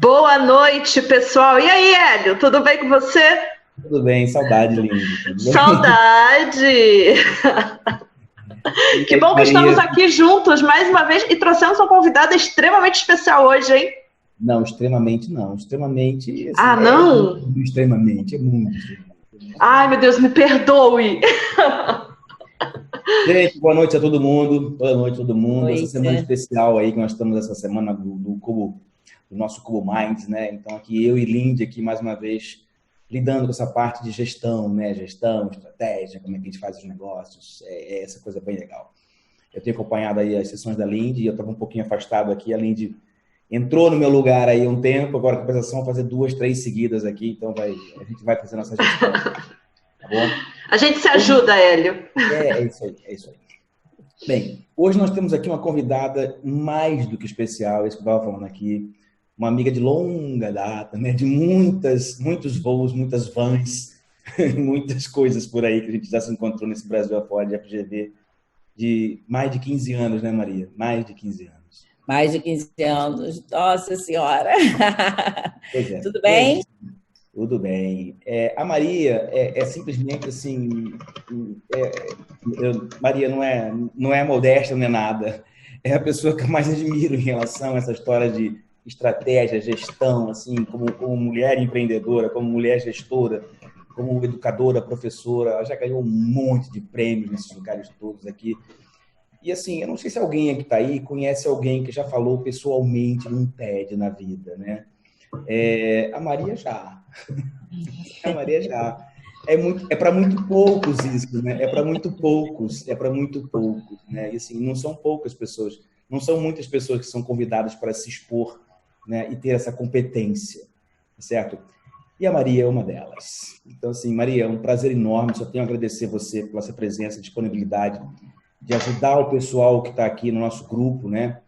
Boa noite, pessoal. E aí, Hélio, tudo bem com você? Tudo bem, saudade, lindo. Tudo bem? Saudade! E Que aí, bom que estamos Maria? aqui juntos mais uma vez e trouxemos uma convidada extremamente especial hoje, hein? Não, extremamente não. Extremamente, Ah, assim, é não? muito extremamente, é muito extremamente. Ai, meu Deus, me perdoe. Gente, boa noite a todo mundo. Boa noite a todo mundo. Essa semana Noite. especial aí, que nós estamos essa semana do Cubo, do nosso Cubo Minds, né? Então, aqui eu e Lindy, aqui mais uma vez, lidando com essa parte de gestão, né? Gestão, estratégia, como é que a gente faz os negócios. É essa coisa bem legal. Eu tenho acompanhado aí as sessões da Lindy, eu estava um pouquinho afastado aqui. A Lindy entrou no meu lugar aí um tempo, agora a compensação fazer 2, 3 seguidas aqui, então a gente vai fazer nossa gestão, tá bom? A gente se ajuda, Hélio. É isso aí, é isso aí. Bem, hoje nós temos aqui uma convidada mais do que especial, isso que eu estava falando aqui, uma amiga de longa data, né? De muitos voos, muitas vans, muitas coisas por aí que a gente já se encontrou nesse Brasil afora de FGV, de mais de 15 anos, né, Maria? Mais de 15 anos. Mais de 15 anos. Nossa Senhora! Pois é. Tudo E aí? bem? Tudo bem. A Maria é simplesmente assim. Maria não é modesta, não é nada. É a pessoa que eu mais admiro em relação a essa história de estratégia, gestão, assim, como mulher empreendedora, como mulher gestora, como educadora, professora. Ela já ganhou um monte de prêmios nesses lugares todos aqui. E assim, eu não sei se alguém que está aí conhece alguém que já falou pessoalmente num TED na vida, né? A Maria já. A Maria já. É para muito poucos isso, né? É para muito poucos, né? E assim, não são poucas pessoas, não são muitas pessoas que são convidadas para se expor, né? E ter essa competência, certo? E a Maria é uma delas. Então, assim, Maria, é um prazer enorme, só tenho a agradecer você pela sua presença, disponibilidade de ajudar o pessoal que está aqui no nosso grupo, né?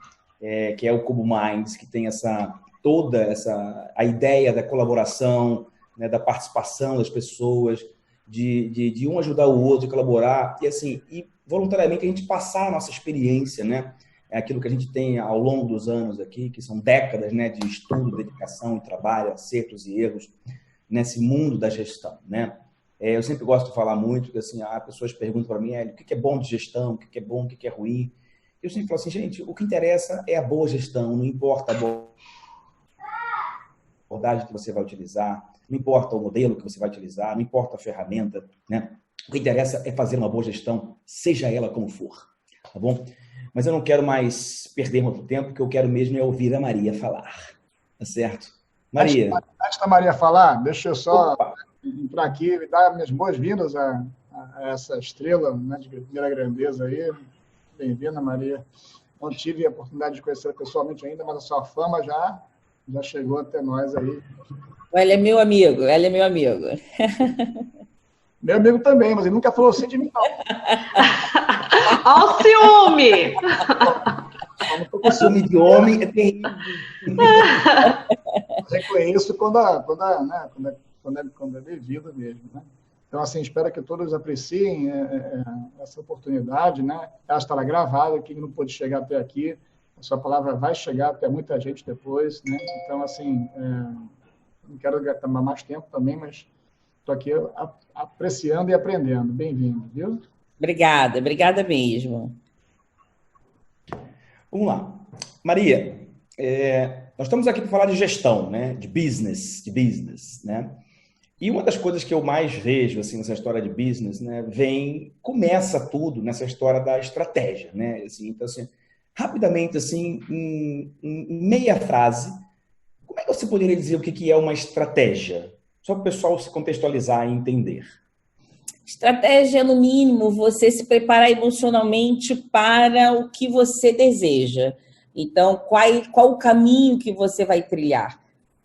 Que é o Cubo Minds, que tem a ideia da colaboração, né, da participação das pessoas, de um ajudar o outro, de colaborar, e assim, e voluntariamente a gente passar a nossa experiência, né? É aquilo que a gente tem ao longo dos anos aqui, que são décadas, né, de estudo, dedicação e trabalho, acertos e erros nesse mundo da gestão, né? Eu sempre gosto de falar muito, que assim, pessoas perguntam para mim, o que é bom de gestão, o que é bom, o que é ruim. Eu sempre falo assim, gente, o que interessa é a boa gestão, não importa a abordagem que você vai utilizar, não importa o modelo que você vai utilizar, não importa a ferramenta, né? O que interessa é fazer uma boa gestão, seja ela como for, tá bom? Mas eu não quero mais perder muito tempo, porque eu quero mesmo é ouvir a Maria falar, tá certo? Maria. Antes da Maria falar, deixa eu só Opa. entrar aqui e dar minhas boas-vindas a essa estrela, né, de primeira grandeza aí. Bem-vinda, Maria. Não tive a oportunidade de conhecer pessoalmente ainda, mas a sua fama já chegou até nós aí. Ele é meu amigo, ele é meu amigo. Meu amigo também, mas ele nunca falou assim de mim, não. Olha o ciúme! O ciúme de homem é terrível. Reconheço quando é devido mesmo, né? Então, assim, espero que todos apreciem essa oportunidade, né? Ela estará gravada, quem não pôde chegar até aqui, a sua palavra vai chegar até muita gente depois, né? Então, assim, não quero tomar mais tempo também, mas estou aqui apreciando e aprendendo. Bem-vindo, viu? Obrigada mesmo. Vamos lá. Maria, nós estamos aqui para falar de gestão, né? De business, né? E uma das coisas que eu mais vejo assim nessa história de business, né, começa tudo nessa história da estratégia, né? Assim, então, assim, rapidamente, assim, em meia frase, como é que você poderia dizer o que é uma estratégia? Só para o pessoal se contextualizar e entender. Estratégia, no mínimo, você se preparar emocionalmente para o que você deseja. Então, qual o caminho que você vai trilhar?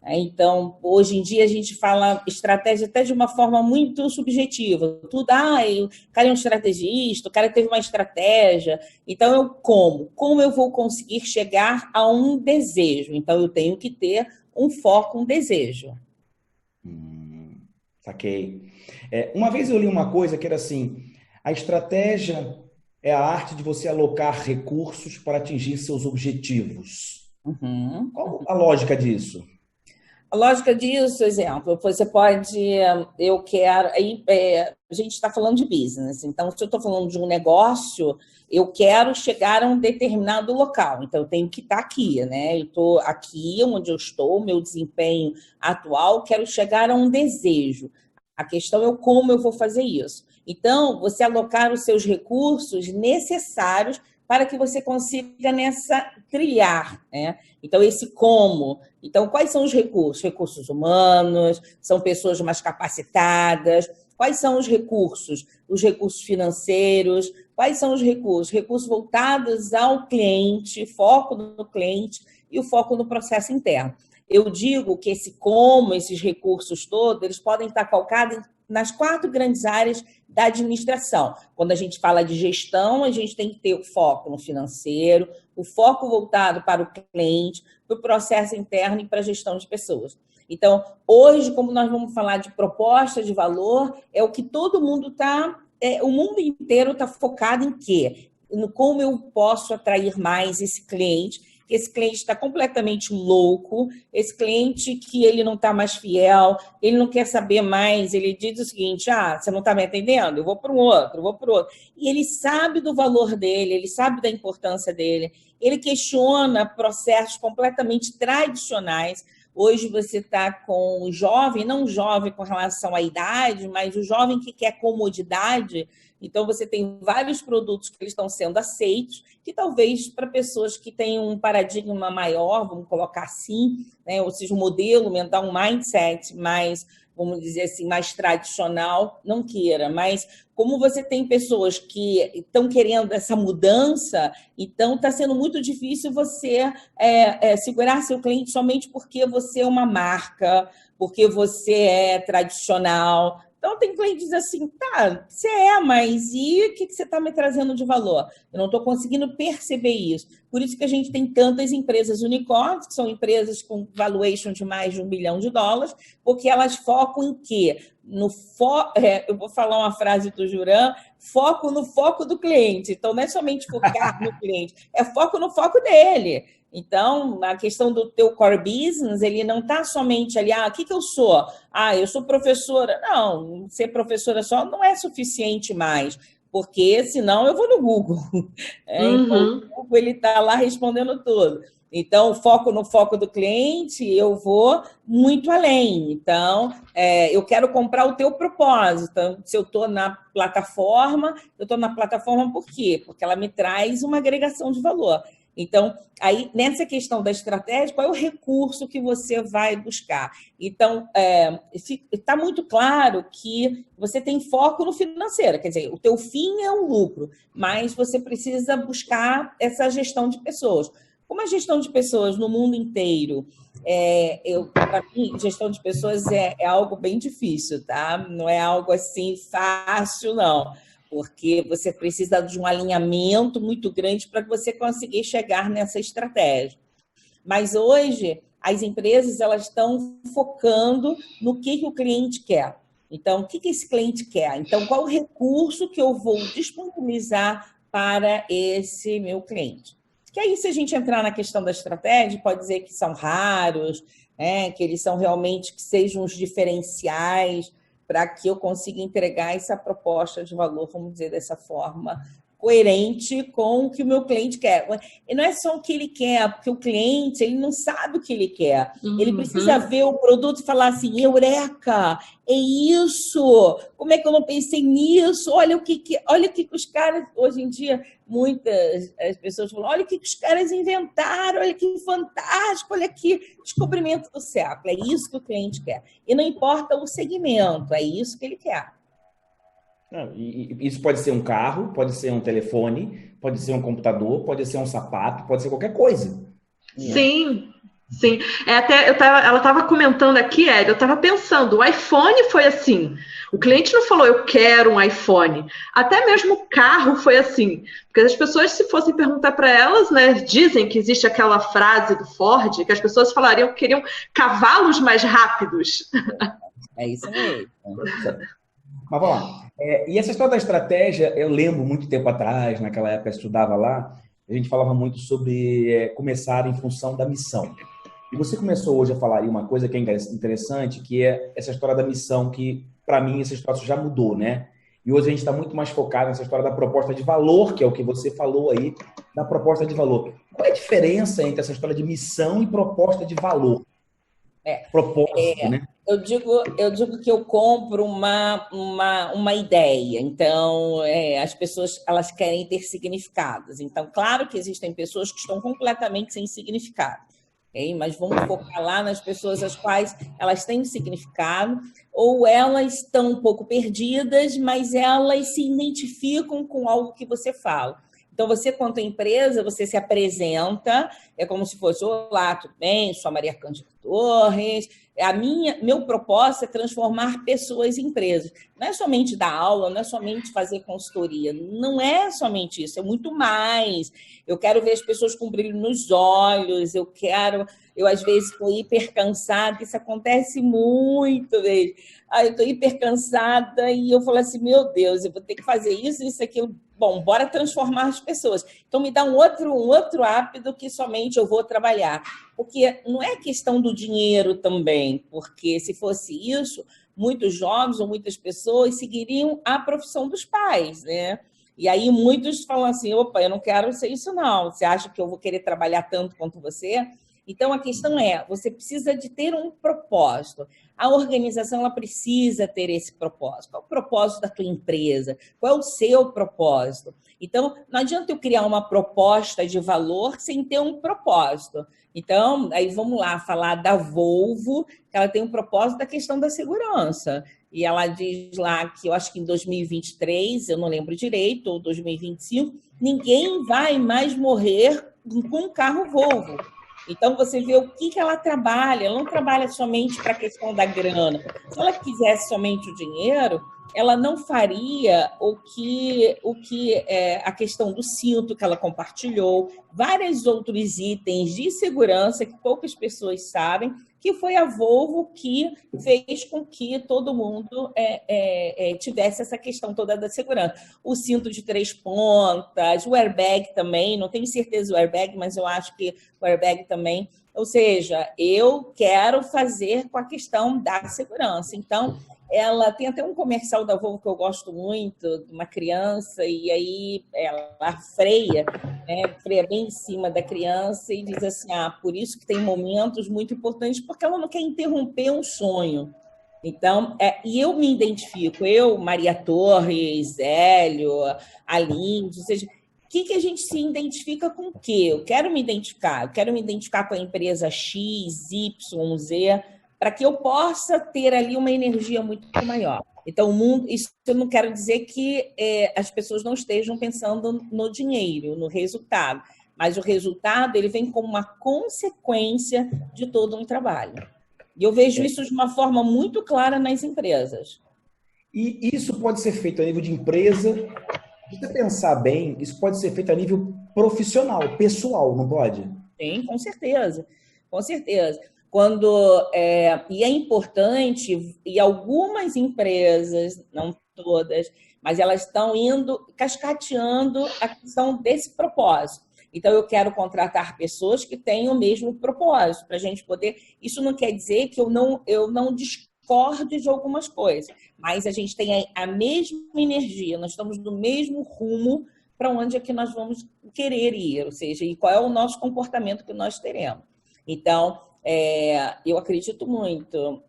Então, hoje em dia, a gente fala estratégia até de uma forma muito subjetiva. Tudo, o cara é um estrategista, o cara teve uma estratégia. Então, como eu vou conseguir chegar a um desejo? Então, eu tenho que ter um foco, um desejo. Saquei. Uma vez eu li uma coisa que era assim, a estratégia é a arte de você alocar recursos para atingir seus objetivos. Uhum. Qual a lógica disso? A lógica disso, exemplo, você pode, eu quero, aí a gente está falando de business, então se eu estou falando de um negócio, eu quero chegar a um determinado local, então eu tenho que estar aqui, né? Eu estou aqui onde eu estou, meu desempenho atual, quero chegar a um desejo. A questão é como eu vou fazer isso. Então, você alocar os seus recursos necessários para que você consiga trilhar, né? Então, esse como. Então, quais são os recursos? Recursos humanos, são pessoas mais capacitadas. Quais são os recursos? Os recursos financeiros. Quais são os recursos? Recursos voltados ao cliente, foco no cliente e o foco no processo interno. Eu digo que esses recursos todos, eles podem estar calcados nas 4 grandes áreas da administração. Quando a gente fala de gestão, a gente tem que ter o foco no financeiro, o foco voltado para o cliente, para o processo interno e para a gestão de pessoas. Então, hoje, como nós vamos falar de proposta de valor, é o que todo mundo o mundo inteiro está focado em quê? No como eu posso atrair mais esse cliente está completamente louco, esse cliente que ele não está mais fiel, ele não quer saber mais, ele diz o seguinte, você não está me atendendo? Eu vou para o outro, E ele sabe do valor dele, ele sabe da importância dele, ele questiona processos completamente tradicionais. Hoje você está com o jovem, não jovem com relação à idade, mas o jovem que quer comodidade. Então, você tem vários produtos que estão sendo aceitos, que talvez para pessoas que têm um paradigma maior, vamos colocar assim, né? Ou seja, um modelo mental, um mindset mais, vamos dizer assim, mais tradicional, não queira. Mas como você tem pessoas que estão querendo essa mudança, então está sendo muito difícil você segurar seu cliente somente porque você é uma marca, porque você é tradicional. Então, tem clientes assim, você mas e o que você está me trazendo de valor? Eu não estou conseguindo perceber isso. Por isso que a gente tem tantas empresas unicórnios, que são empresas com valuation de mais de $1 bilhão, porque elas focam em quê? Eu vou falar uma frase do Juran, foco no foco do cliente. Então, não é somente focar no cliente, é foco no foco dele. Então, a questão do teu core business, ele não está somente ali, o que eu sou? Eu sou professora. Não, ser professora só não é suficiente mais, porque senão eu vou no Google. Então, o Google está lá respondendo tudo. Então, foco no foco do cliente, eu vou muito além. Então, eu quero comprar o teu propósito. Então, se eu estou na plataforma, por quê? Porque ela me traz uma agregação de valor. Então, aí, nessa questão da estratégia, qual é o recurso que você vai buscar? Então, está muito claro que você tem foco no financeiro, quer dizer, o teu fim é o lucro, mas você precisa buscar essa gestão de pessoas. Como a gestão de pessoas no mundo inteiro, para mim, gestão de pessoas é algo bem difícil, tá? Não é algo assim fácil, não. Porque você precisa de um alinhamento muito grande para que você conseguir chegar nessa estratégia. Mas hoje, as empresas elas estão focando no que o cliente quer. Então, o que esse cliente quer? Então, qual o recurso que eu vou disponibilizar para esse meu cliente? Que aí, se a gente entrar na questão da estratégia, pode dizer que são raros, que eles são realmente, que sejam os diferenciais, para que eu consiga entregar essa proposta de valor, vamos dizer dessa forma, coerente com o que o meu cliente quer. E não é só o que ele quer, porque o cliente ele não sabe o que ele quer. Ele precisa ver o produto e falar assim, eureka, é isso! Como é que eu não pensei nisso? Olha o que os caras, hoje em dia, muitas as pessoas falam, olha o que os caras inventaram, olha que fantástico, olha que descobrimento do século. É isso que o cliente quer. E não importa o segmento, é isso que ele quer. Isso pode ser um carro, pode ser um telefone, pode ser um computador, pode ser um sapato, pode ser qualquer coisa. Sim, sim. Ela estava comentando aqui, Ed, eu estava pensando, o iPhone foi assim. O cliente não falou, eu quero um iPhone. Até mesmo o carro foi assim. Porque as pessoas, se fossem perguntar para elas, né, dizem que existe aquela frase do Ford, que as pessoas falariam que queriam cavalos mais rápidos. É isso mesmo. Mas vamos lá. E essa história da estratégia, eu lembro muito tempo atrás, naquela época eu estudava lá, a gente falava muito sobre começar em função da missão. E você começou hoje a falar aí uma coisa que é interessante, que é essa história da missão, que, para mim, esse troço já mudou, né? E hoje a gente está muito mais focado nessa história da proposta de valor, que é o que você falou aí, da proposta de valor. Qual é a diferença entre essa história de missão e proposta de valor? Propósito, né? Eu digo que eu compro uma ideia. Então, as pessoas elas querem ter significados. Então, claro que existem pessoas que estão completamente sem significado. Okay? Mas vamos focar lá nas pessoas as quais elas têm significado, ou elas estão um pouco perdidas, mas elas se identificam com algo que você fala. Então, você, quanto empresa, você se apresenta, é como se fosse: olá, tudo bem? Sou a Maria Cândida Torres. Meu propósito é transformar pessoas em empresas. Não é somente dar aula, não é somente fazer consultoria, não é somente isso, é muito mais. Eu quero ver as pessoas com brilho nos olhos, eu às vezes estou hiper cansada, isso acontece muito mesmo. Eu estou hiper cansada e eu falo assim: meu Deus, eu vou ter que fazer isso, aquilo. Bom, bora transformar as pessoas. Então, me dá um outro app do que somente eu vou trabalhar. Porque não é questão do dinheiro também, porque se fosse isso, muitos jovens ou muitas pessoas seguiriam a profissão dos pais, né? E aí muitos falam assim: opa, eu não quero ser isso não. Você acha que eu vou querer trabalhar tanto quanto você? Então, a questão é, você precisa de ter um propósito. A organização ela precisa ter esse propósito. Qual é o propósito da tua empresa? Qual é o seu propósito? Então, não adianta eu criar uma proposta de valor sem ter um propósito. Então, aí vamos lá falar da Volvo, que ela tem um propósito da questão da segurança. E ela diz lá que, eu acho que em 2023, eu não lembro direito, ou 2025, ninguém vai mais morrer com um carro Volvo. Então, você vê o que ela trabalha. Ela não trabalha somente para a questão da grana. Se ela quisesse somente o dinheiro, ela não faria o que é a questão do cinto que ela compartilhou, vários outros itens de segurança que poucas pessoas sabem, que foi a Volvo que fez com que todo mundo tivesse essa questão toda da segurança. O cinto de 3 pontas, o airbag também, não tenho certeza do airbag, mas eu acho que o airbag também. Ou seja, eu quero fazer com a questão da segurança. Então, ela tem até um comercial da Volvo que eu gosto muito, de uma criança, e aí ela freia bem em cima da criança e diz assim: por isso que tem momentos muito importantes, porque ela não quer interromper um sonho. Então, e eu me identifico, eu, Maria Torres, Hélio, Aline, ou seja, o que a gente se identifica com o quê? Eu quero me identificar com a empresa X, Y, Z, para que eu possa ter ali uma energia muito maior. Então, o mundo, isso eu não quero dizer que as pessoas não estejam pensando no dinheiro, no resultado, mas o resultado ele vem como uma consequência de todo um trabalho. E eu vejo isso de uma forma muito clara nas empresas. E isso pode ser feito a nível de empresa. Se você pensar bem, isso pode ser feito a nível profissional, pessoal, não pode? Sim, com certeza. Com certeza. E é importante, e algumas empresas, não todas, mas elas estão indo cascateando a questão desse propósito. Então, eu quero contratar pessoas que tenham o mesmo propósito, para a gente poder... Isso não quer dizer que eu não discorde de algumas coisas, mas a gente tem a mesma energia, nós estamos no mesmo rumo para onde é que nós vamos querer ir, ou seja, e qual é o nosso comportamento que nós teremos. Então, eu acredito muito.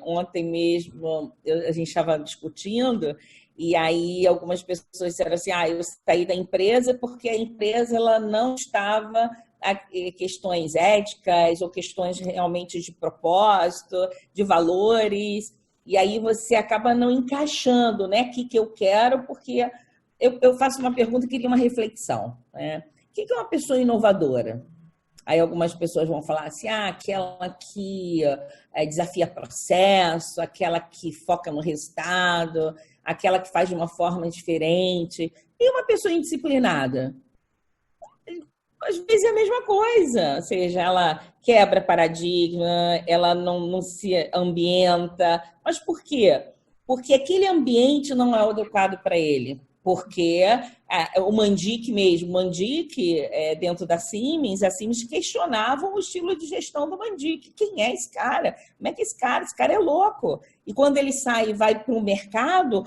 Ontem mesmo a gente estava discutindo e aí algumas pessoas disseram assim: eu saí da empresa porque a empresa ela não estava questões éticas ou questões realmente de propósito, de valores, e aí você acaba não encaixando, né? O que eu quero, porque eu faço uma pergunta e queria uma reflexão, né? O que é uma pessoa inovadora? Aí algumas pessoas vão falar assim: aquela que desafia processo, aquela que foca no resultado, aquela que faz de uma forma diferente. E uma pessoa indisciplinada? Às vezes é a mesma coisa, ou seja, ela quebra paradigma, ela não se ambienta. Mas por quê? Porque aquele ambiente não é adequado para ele. Porque o Mandic mesmo, dentro da Siemens, a Siemens questionava o estilo de gestão do Mandic. Quem é esse cara? Como é que esse cara é louco. E quando ele sai e vai para o mercado,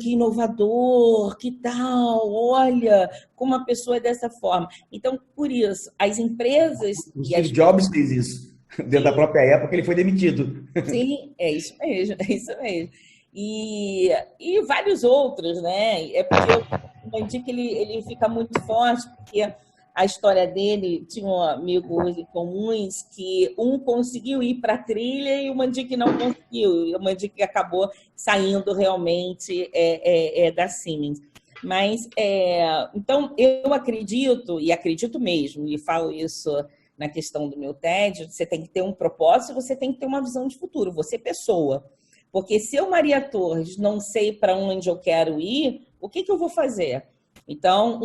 que inovador, que tal, olha, como uma pessoa é dessa forma. Então, por isso, as empresas... O Steve Jobs fez isso. Dentro da própria época, ele foi demitido. Sim, é isso mesmo. E vários outros, né? É porque o Mandic ele fica muito forte, porque a história dele tinha amigos em comuns que um conseguiu ir para a trilha e o Mandic não conseguiu. E o Mandic acabou saindo realmente da Siemens. Mas, então, eu acredito, e acredito mesmo, e falo isso na questão do meu TED, você tem que ter um propósito, você tem que ter uma visão de futuro, você pessoa. Porque se eu, Maria Torres, não sei para onde eu quero ir, o que eu vou fazer? Então,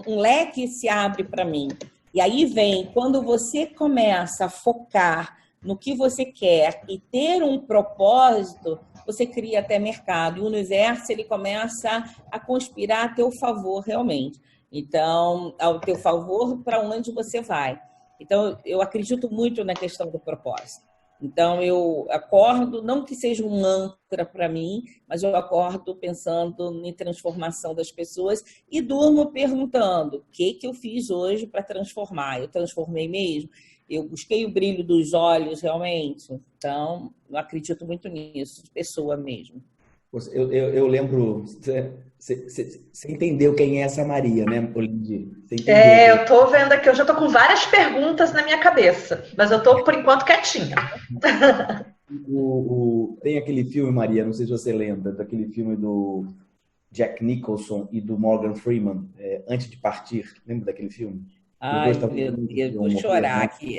um leque se abre para mim. E aí vem, quando você começa a focar no que você quer e ter um propósito, você cria até mercado. E o universo ele começa a conspirar a teu favor realmente. Então, ao teu favor para onde você vai. Então, eu acredito muito na questão do propósito. Então, eu acordo, não que seja um mantra para mim, mas eu acordo pensando em transformação das pessoas e durmo perguntando o que eu fiz hoje para transformar. Eu transformei mesmo? Eu busquei o brilho dos olhos realmente? Então, eu acredito muito nisso, de pessoa mesmo. Eu lembro, você entendeu quem é essa Maria, né, Olindy? Eu tô vendo aqui, eu já tô com várias perguntas na minha cabeça, mas eu tô, por enquanto, quietinha. Tem aquele filme, Maria, não sei se você lembra, daquele filme do Jack Nicholson e do Morgan Freeman, Antes de Partir. Lembra daquele filme? Ai, meu Deus, vou chorar aqui.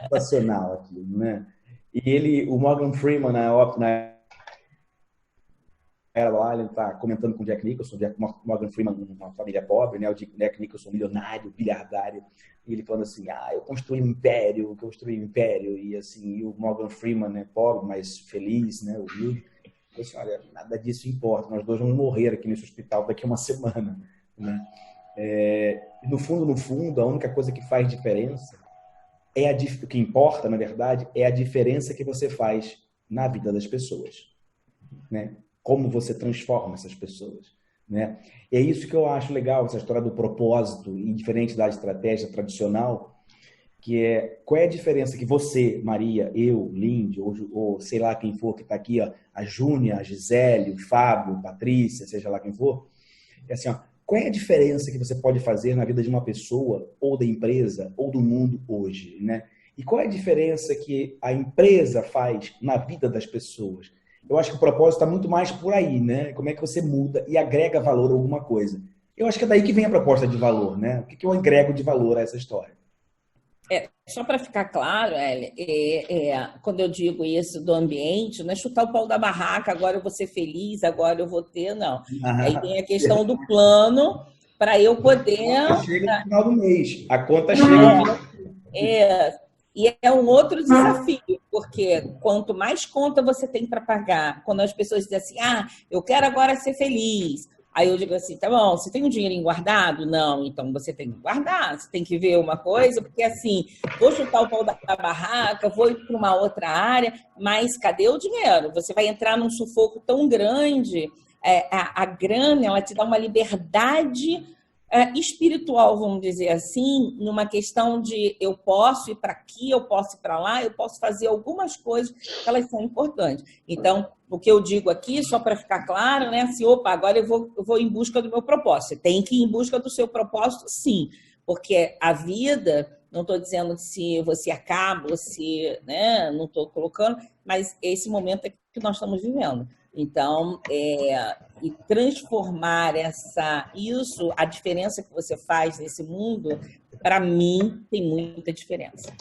Sensacional aquilo, né? E o Morgan Freeman, na era lá, ele tá comentando com o Jack Nicholson, Morgan Freeman, uma família pobre, né? O Jack Nicholson, milionário, bilhardário, e ele falando assim, eu construí um império, e assim, e o Morgan Freeman, né, pobre, mas feliz, né, humilde, eu disse, olha, nada disso importa, nós dois vamos morrer aqui nesse hospital daqui a uma semana, né? No fundo, a única coisa que faz diferença o que importa, na verdade, é a diferença que você faz na vida das pessoas, né? Como você transforma essas pessoas, né? E é isso que eu acho legal, essa história do propósito, e diferente da estratégia tradicional, que qual é a diferença que você, Maria, eu, Lindy, ou sei lá quem for que está aqui, a Júnia, a Gisele, o Fábio, a Patrícia, seja lá quem for, é assim, qual é a diferença que você pode fazer na vida de uma pessoa, ou da empresa, ou do mundo hoje, né? E qual é a diferença que a empresa faz na vida das pessoas? Eu acho que o propósito está muito mais por aí, né? Como é que você muda e agrega valor a alguma coisa. Eu acho que é daí que vem a proposta de valor, né? O que eu agrego de valor a essa história? Só para ficar claro, quando eu digo isso do ambiente, não é chutar o pau da barraca, agora eu vou ser feliz, agora eu vou ter, não. Aí tem a questão do plano para eu poder... A conta chega no final do mês. A conta chega no final do mês. E é um outro desafio, porque quanto mais conta você tem para pagar, quando as pessoas dizem assim, eu quero agora ser feliz. Aí eu digo assim, tá bom, você tem um dinheirinho guardado? Não, então você tem que guardar, você tem que ver uma coisa, porque assim, vou chutar o pau da barraca, vou ir para uma outra área, mas cadê o dinheiro? Você vai entrar num sufoco tão grande, a grana, ela te dá uma liberdade espiritual, vamos dizer assim, numa questão de eu posso ir para aqui, eu posso ir para lá, eu posso fazer algumas coisas que elas são importantes. Então, o que eu digo aqui, só para ficar claro, né? Assim, agora eu vou em busca do meu propósito. Você tem que ir em busca do seu propósito, sim, porque a vida, não estou dizendo se você acaba ou se, né, não estou colocando, mas esse momento é que nós estamos vivendo. Então, e transformar a diferença que você faz nesse mundo, para mim, tem muita diferença.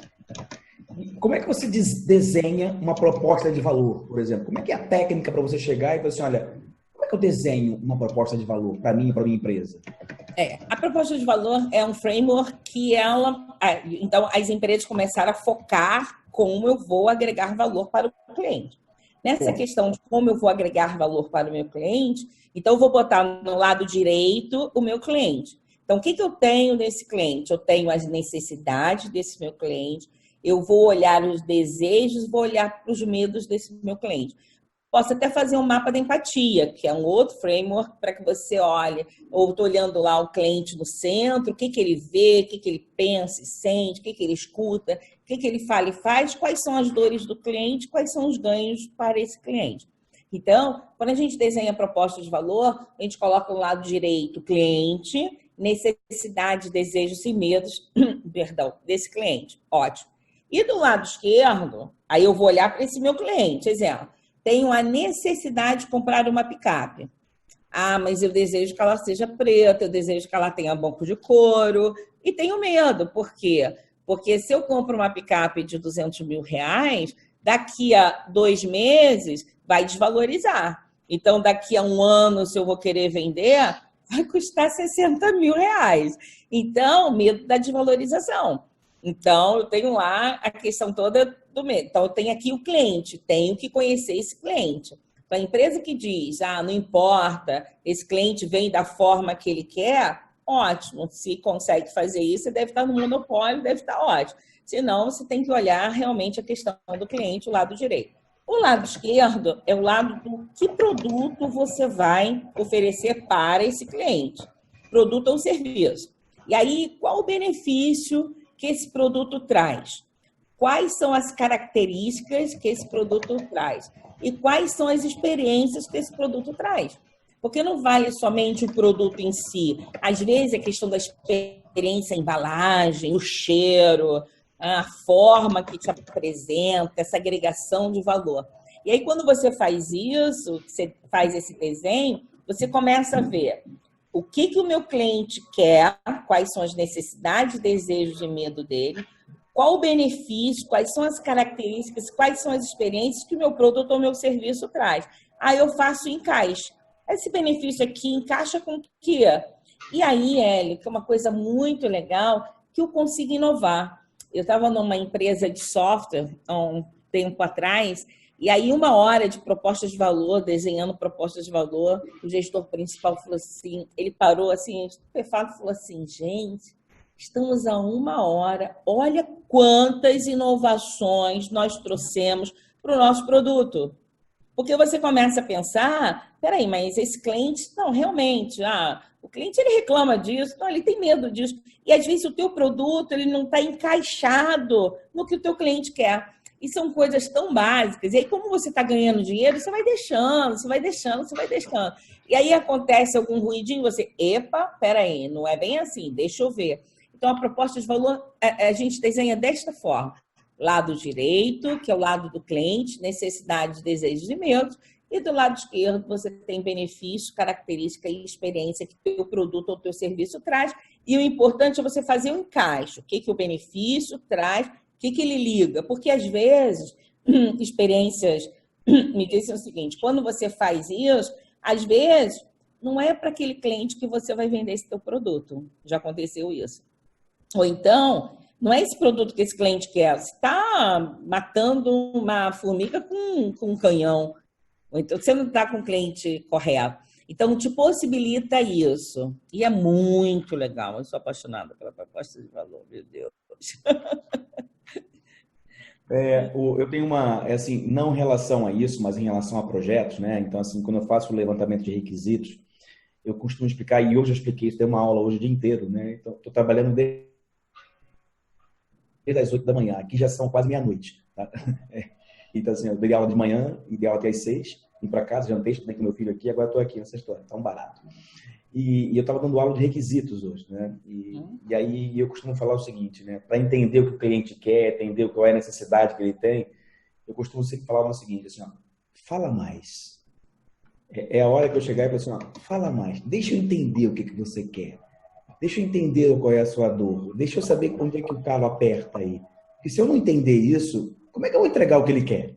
Como é que você desenha uma proposta de valor, por exemplo? Como é que é a técnica para você chegar e falar assim, olha, como é que eu desenho uma proposta de valor para mim e para minha empresa? A proposta de valor é um framework que então, as empresas começaram a focar como eu vou agregar valor para o cliente. Nessa questão de como eu vou agregar valor para o meu cliente, então eu vou botar no lado direito o meu cliente. Então, o que eu tenho nesse cliente? Eu tenho as necessidades desse meu cliente, eu vou olhar os desejos, vou olhar para os medos desse meu cliente. Posso até fazer um mapa da empatia, que é um outro framework para que você olhe, ou estou olhando lá o cliente no centro, o que ele vê, o que ele pensa e sente, o que ele escuta, o que ele fala e faz, quais são as dores do cliente, quais são os ganhos para esse cliente. Então, quando a gente desenha proposta de valor, a gente coloca no lado direito o cliente, necessidades, desejos e medos, perdão, desse cliente. Ótimo. E do lado esquerdo, aí eu vou olhar para esse meu cliente, exemplo. Tenho a necessidade de comprar uma picape. Ah, mas eu desejo que ela seja preta, eu desejo que ela tenha banco de couro. E tenho medo. Por quê? Porque se eu compro uma picape de 200 mil reais, daqui a 2 meses vai desvalorizar. Então, daqui a 1 ano, se eu vou querer vender, vai custar 60 mil reais. Então, medo da desvalorização. Então, eu tenho lá a questão toda do medo. Então, eu tenho aqui o cliente, tenho que conhecer esse cliente. Então, a empresa que diz, não importa, esse cliente vem da forma que ele quer, ótimo. Se consegue fazer isso, você deve estar no monopólio, deve estar ótimo. Senão, você tem que olhar realmente a questão do cliente, o lado direito. O lado esquerdo é o lado do que produto você vai oferecer para esse cliente. Produto ou serviço. E aí, qual o benefício que esse produto traz? Quais são as características que esse produto traz? E quais são as experiências que esse produto traz? Porque não vale somente o produto em si. Às vezes, a questão da experiência, a embalagem, o cheiro, a forma que te apresenta, essa agregação de valor. E aí, quando você faz isso, você faz esse desenho, você começa a ver o que o meu cliente quer, quais são as necessidades, desejos e medo dele, qual o benefício, quais são as características, quais são as experiências que o meu produto ou o meu serviço traz. Aí eu faço o encaixe. Esse benefício aqui encaixa com o quê? E aí, Eli, que é uma coisa muito legal, que eu consigo inovar. Eu estava numa empresa de software há um tempo atrás, e aí 1 hora de propostas de valor, desenhando propostas de valor, o gestor principal falou assim, ele parou assim, estupefado, falou assim, gente, estamos a 1 hora, olha quantas inovações nós trouxemos para o nosso produto. Porque você começa a pensar, peraí, mas esse cliente, não, realmente, o cliente ele reclama disso, não, ele tem medo disso. E às vezes o teu produto ele não está encaixado no que o teu cliente quer. E são coisas tão básicas. E aí, como você está ganhando dinheiro, você vai deixando, você vai deixando, você vai deixando. E aí acontece algum ruidinho, você, epa, peraí, não é bem assim, deixa eu ver. Então, a proposta de valor, a gente desenha desta forma. Lado direito, que é o lado do cliente, necessidades, desejos e medos. E do lado esquerdo, você tem benefício, característica e experiência que o teu produto ou o teu serviço traz. E o importante é você fazer um encaixe. O que o benefício traz, o que ele liga. Porque, às vezes, experiências me dizem o seguinte, quando você faz isso, às vezes, não é para aquele cliente que você vai vender esse teu produto. Já aconteceu isso. Ou então, não é esse produto que esse cliente quer. Você está matando uma formiga com um canhão. Ou então, você não está com o cliente correto. Então, te possibilita isso. E é muito legal. Eu sou apaixonada pela proposta de valor, meu Deus. Eu tenho assim, não em relação a isso, mas em relação a projetos, né? Então, assim, quando eu faço o levantamento de requisitos, eu costumo explicar, e hoje eu expliquei isso, tem uma aula hoje o dia inteiro, né? Então, estou trabalhando desde as 8 da manhã, aqui já são quase meia-noite, tá? Então, assim, eu dei aula de manhã, ideal até às 6, vim para casa, jantei, estudei com meu filho aqui, agora estou aqui nessa história, tá um barato. E eu estava dando aula de requisitos hoje, né? E aí eu costumo falar o seguinte, né? Para entender o que o cliente quer, entender qual é a necessidade que ele tem, eu costumo sempre falar o seguinte, assim, ó, fala mais. É a hora que eu chegar e falar assim, ó, fala mais, deixa eu entender o que você quer. Deixa eu entender qual é a sua dor. Deixa eu saber onde é que o calo aperta aí. Porque se eu não entender isso, como é que eu vou entregar o que ele quer?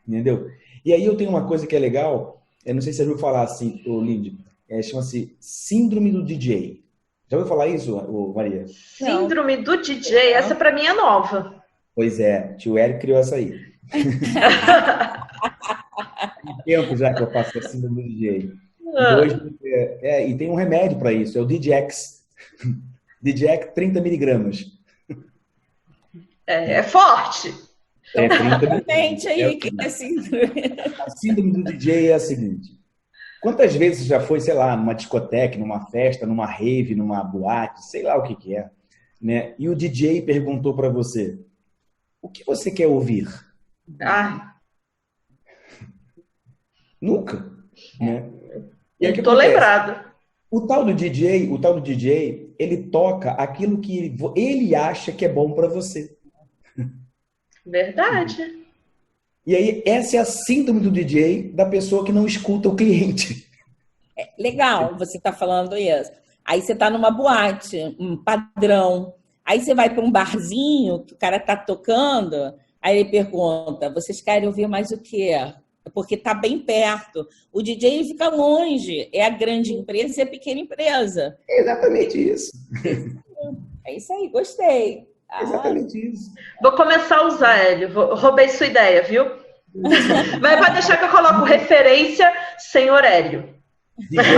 Entendeu? E aí eu tenho uma coisa que é legal, eu não sei se você já ouviu falar assim, Lindy, chama-se Síndrome do DJ. Já ouviu falar isso, Maria? Síndrome do DJ, essa pra mim é nova. Pois é, tio Eric criou essa aí. tempo já que eu faço a síndrome do DJ. Ah, Dois, e tem um remédio para isso, é o DJX. DJX 30 miligramas. é forte. É 30 Realmente aí, miligramas. que é síndrome. A síndrome do DJ é a seguinte. Quantas vezes você já foi, sei lá, numa discoteca, numa festa, numa rave, numa boate, sei lá o que que é, né? E o DJ perguntou para você, o que você quer ouvir? Ah, Nunca, né? E aí o que não tô acontece? lembrado. O tal do DJ, ele toca aquilo que ele acha que é bom para você. Verdade. E aí, essa é a síndrome do DJ da pessoa que não escuta o cliente. Legal, você está falando isso. Aí você está numa boate, um padrão. Aí você vai para um barzinho que o cara está tocando, aí ele pergunta, vocês querem ouvir mais o quê? Porque está bem perto. O DJ ele fica longe. É a grande empresa e a pequena empresa. É exatamente isso. É isso aí, gostei. É exatamente isso. Vou começar a usar, Hélio. Roubei sua ideia, viu? Mas pode deixar que eu coloco referência, senhor Hélio.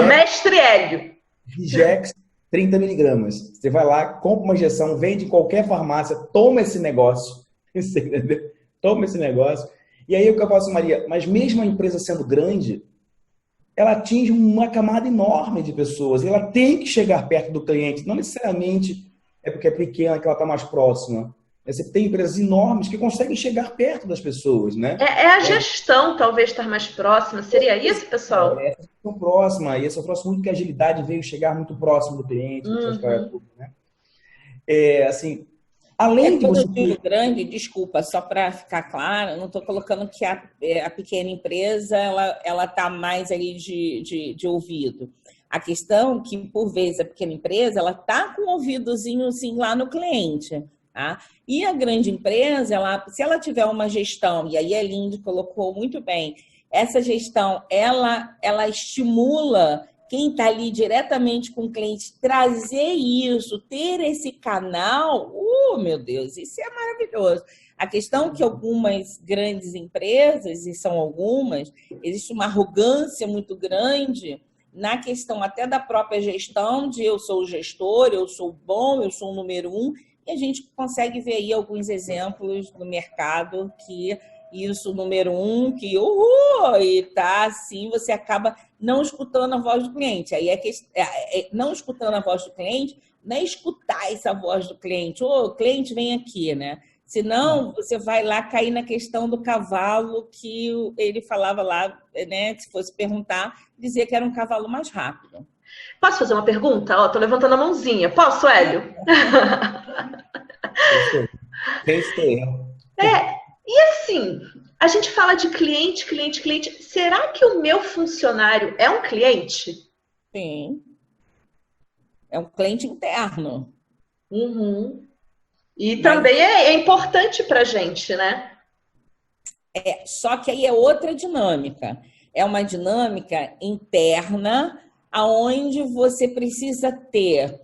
Mestre Hélio. Digex 30 miligramas. Você vai lá, compra uma injeção, vende em qualquer farmácia, toma esse negócio. Você entendeu? Toma esse negócio. E aí o que eu falo assim, Maria, mas mesmo a empresa sendo grande, ela atinge uma camada enorme de pessoas. E ela tem que chegar perto do cliente. Não necessariamente é porque é pequena que ela está mais próxima. Você tem empresas enormes que conseguem chegar perto das pessoas, né? É a gestão, talvez, estar mais próxima. Seria isso, pessoal? É tão próxima. E esse é o próximo muito que a agilidade veio chegar muito próximo do cliente, essa história toda, né? Assim, além de Quando você... eu digo grande, desculpa, só para ficar claro, não estou colocando que a pequena empresa ela está mais ali de ouvido. A questão é que, por vezes, a pequena empresa ela está com o ouvidozinho assim, lá no cliente. Tá? E a grande empresa, se ela tiver uma gestão, e aí a Lindy colocou muito bem, essa gestão, ela estimula quem está ali diretamente com o cliente, trazer isso, ter esse canal, meu Deus, isso é maravilhoso. A questão é que algumas grandes empresas, e são algumas, existe uma arrogância muito grande na questão até da própria gestão, de eu sou o gestor, eu sou bom, eu sou o número 1, e a gente consegue ver aí alguns exemplos no mercado que isso, número 1, que e tá assim, você acaba não escutando a voz do cliente. Aí não escutando a voz do cliente, não é escutar essa voz do cliente. Cliente, vem aqui, né? Senão, você vai lá cair na questão do cavalo que ele falava lá, né? Se fosse perguntar, dizia que era um cavalo mais rápido. Posso fazer uma pergunta? Tô levantando a mãozinha. Posso, Hélio? E assim, a gente fala de cliente. Será que o meu funcionário é um cliente? Sim. É um cliente interno. Uhum. E também é importante pra gente, né? Só que aí é outra dinâmica. É uma dinâmica interna, aonde você precisa ter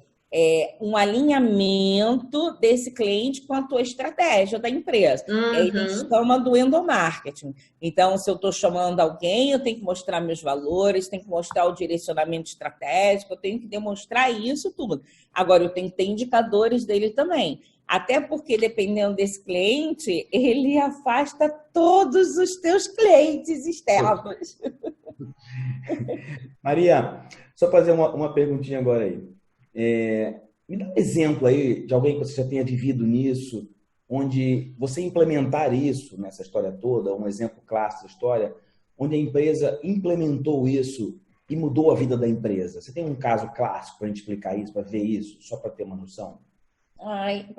um alinhamento desse cliente com a tua estratégia da empresa. Uhum. Eles chamam do endomarketing. Então, se eu estou chamando alguém, eu tenho que mostrar meus valores, tenho que mostrar o direcionamento estratégico, eu tenho que demonstrar isso tudo. Agora, eu tenho que ter indicadores dele também. Até porque, dependendo desse cliente, ele afasta todos os teus clientes externos. Maria, só fazer uma perguntinha agora aí. Me dá um exemplo aí de alguém que você já tenha vivido nisso, onde você implementar isso nessa história toda, um exemplo clássico da história, onde a empresa implementou isso e mudou a vida da empresa. Você tem um caso clássico para a gente explicar isso, para ver isso, só para ter uma noção?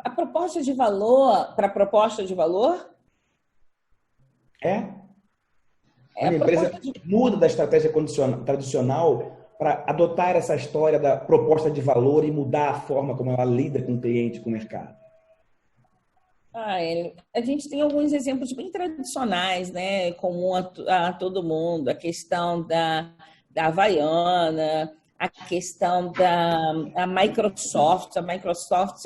A proposta de valor, para proposta de valor? A empresa muda da estratégia tradicional para adotar essa história da proposta de valor e mudar a forma como ela lida com o cliente, com o mercado. A gente tem alguns exemplos bem tradicionais, né? Comum a todo mundo. A questão da Havaiana, a questão da Microsoft. A Microsoft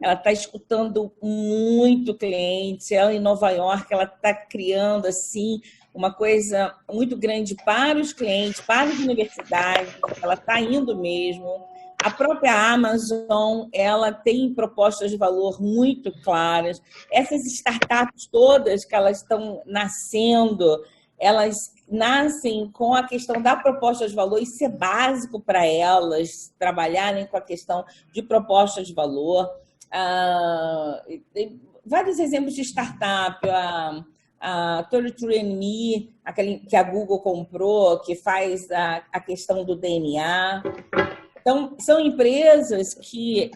ela tá escutando muito cliente. Ela em Nova York, ela está criando assim uma coisa muito grande para os clientes, para as universidades, ela está indo mesmo. A própria Amazon, ela tem propostas de valor muito claras. Essas startups todas que elas estão nascendo, elas nascem com a questão da proposta de valor. Isso é básico para elas, trabalharem com a questão de proposta de valor. Tem vários exemplos de startup, a 33andMe, aquele que a Google comprou, que faz a questão do DNA. Então, são empresas que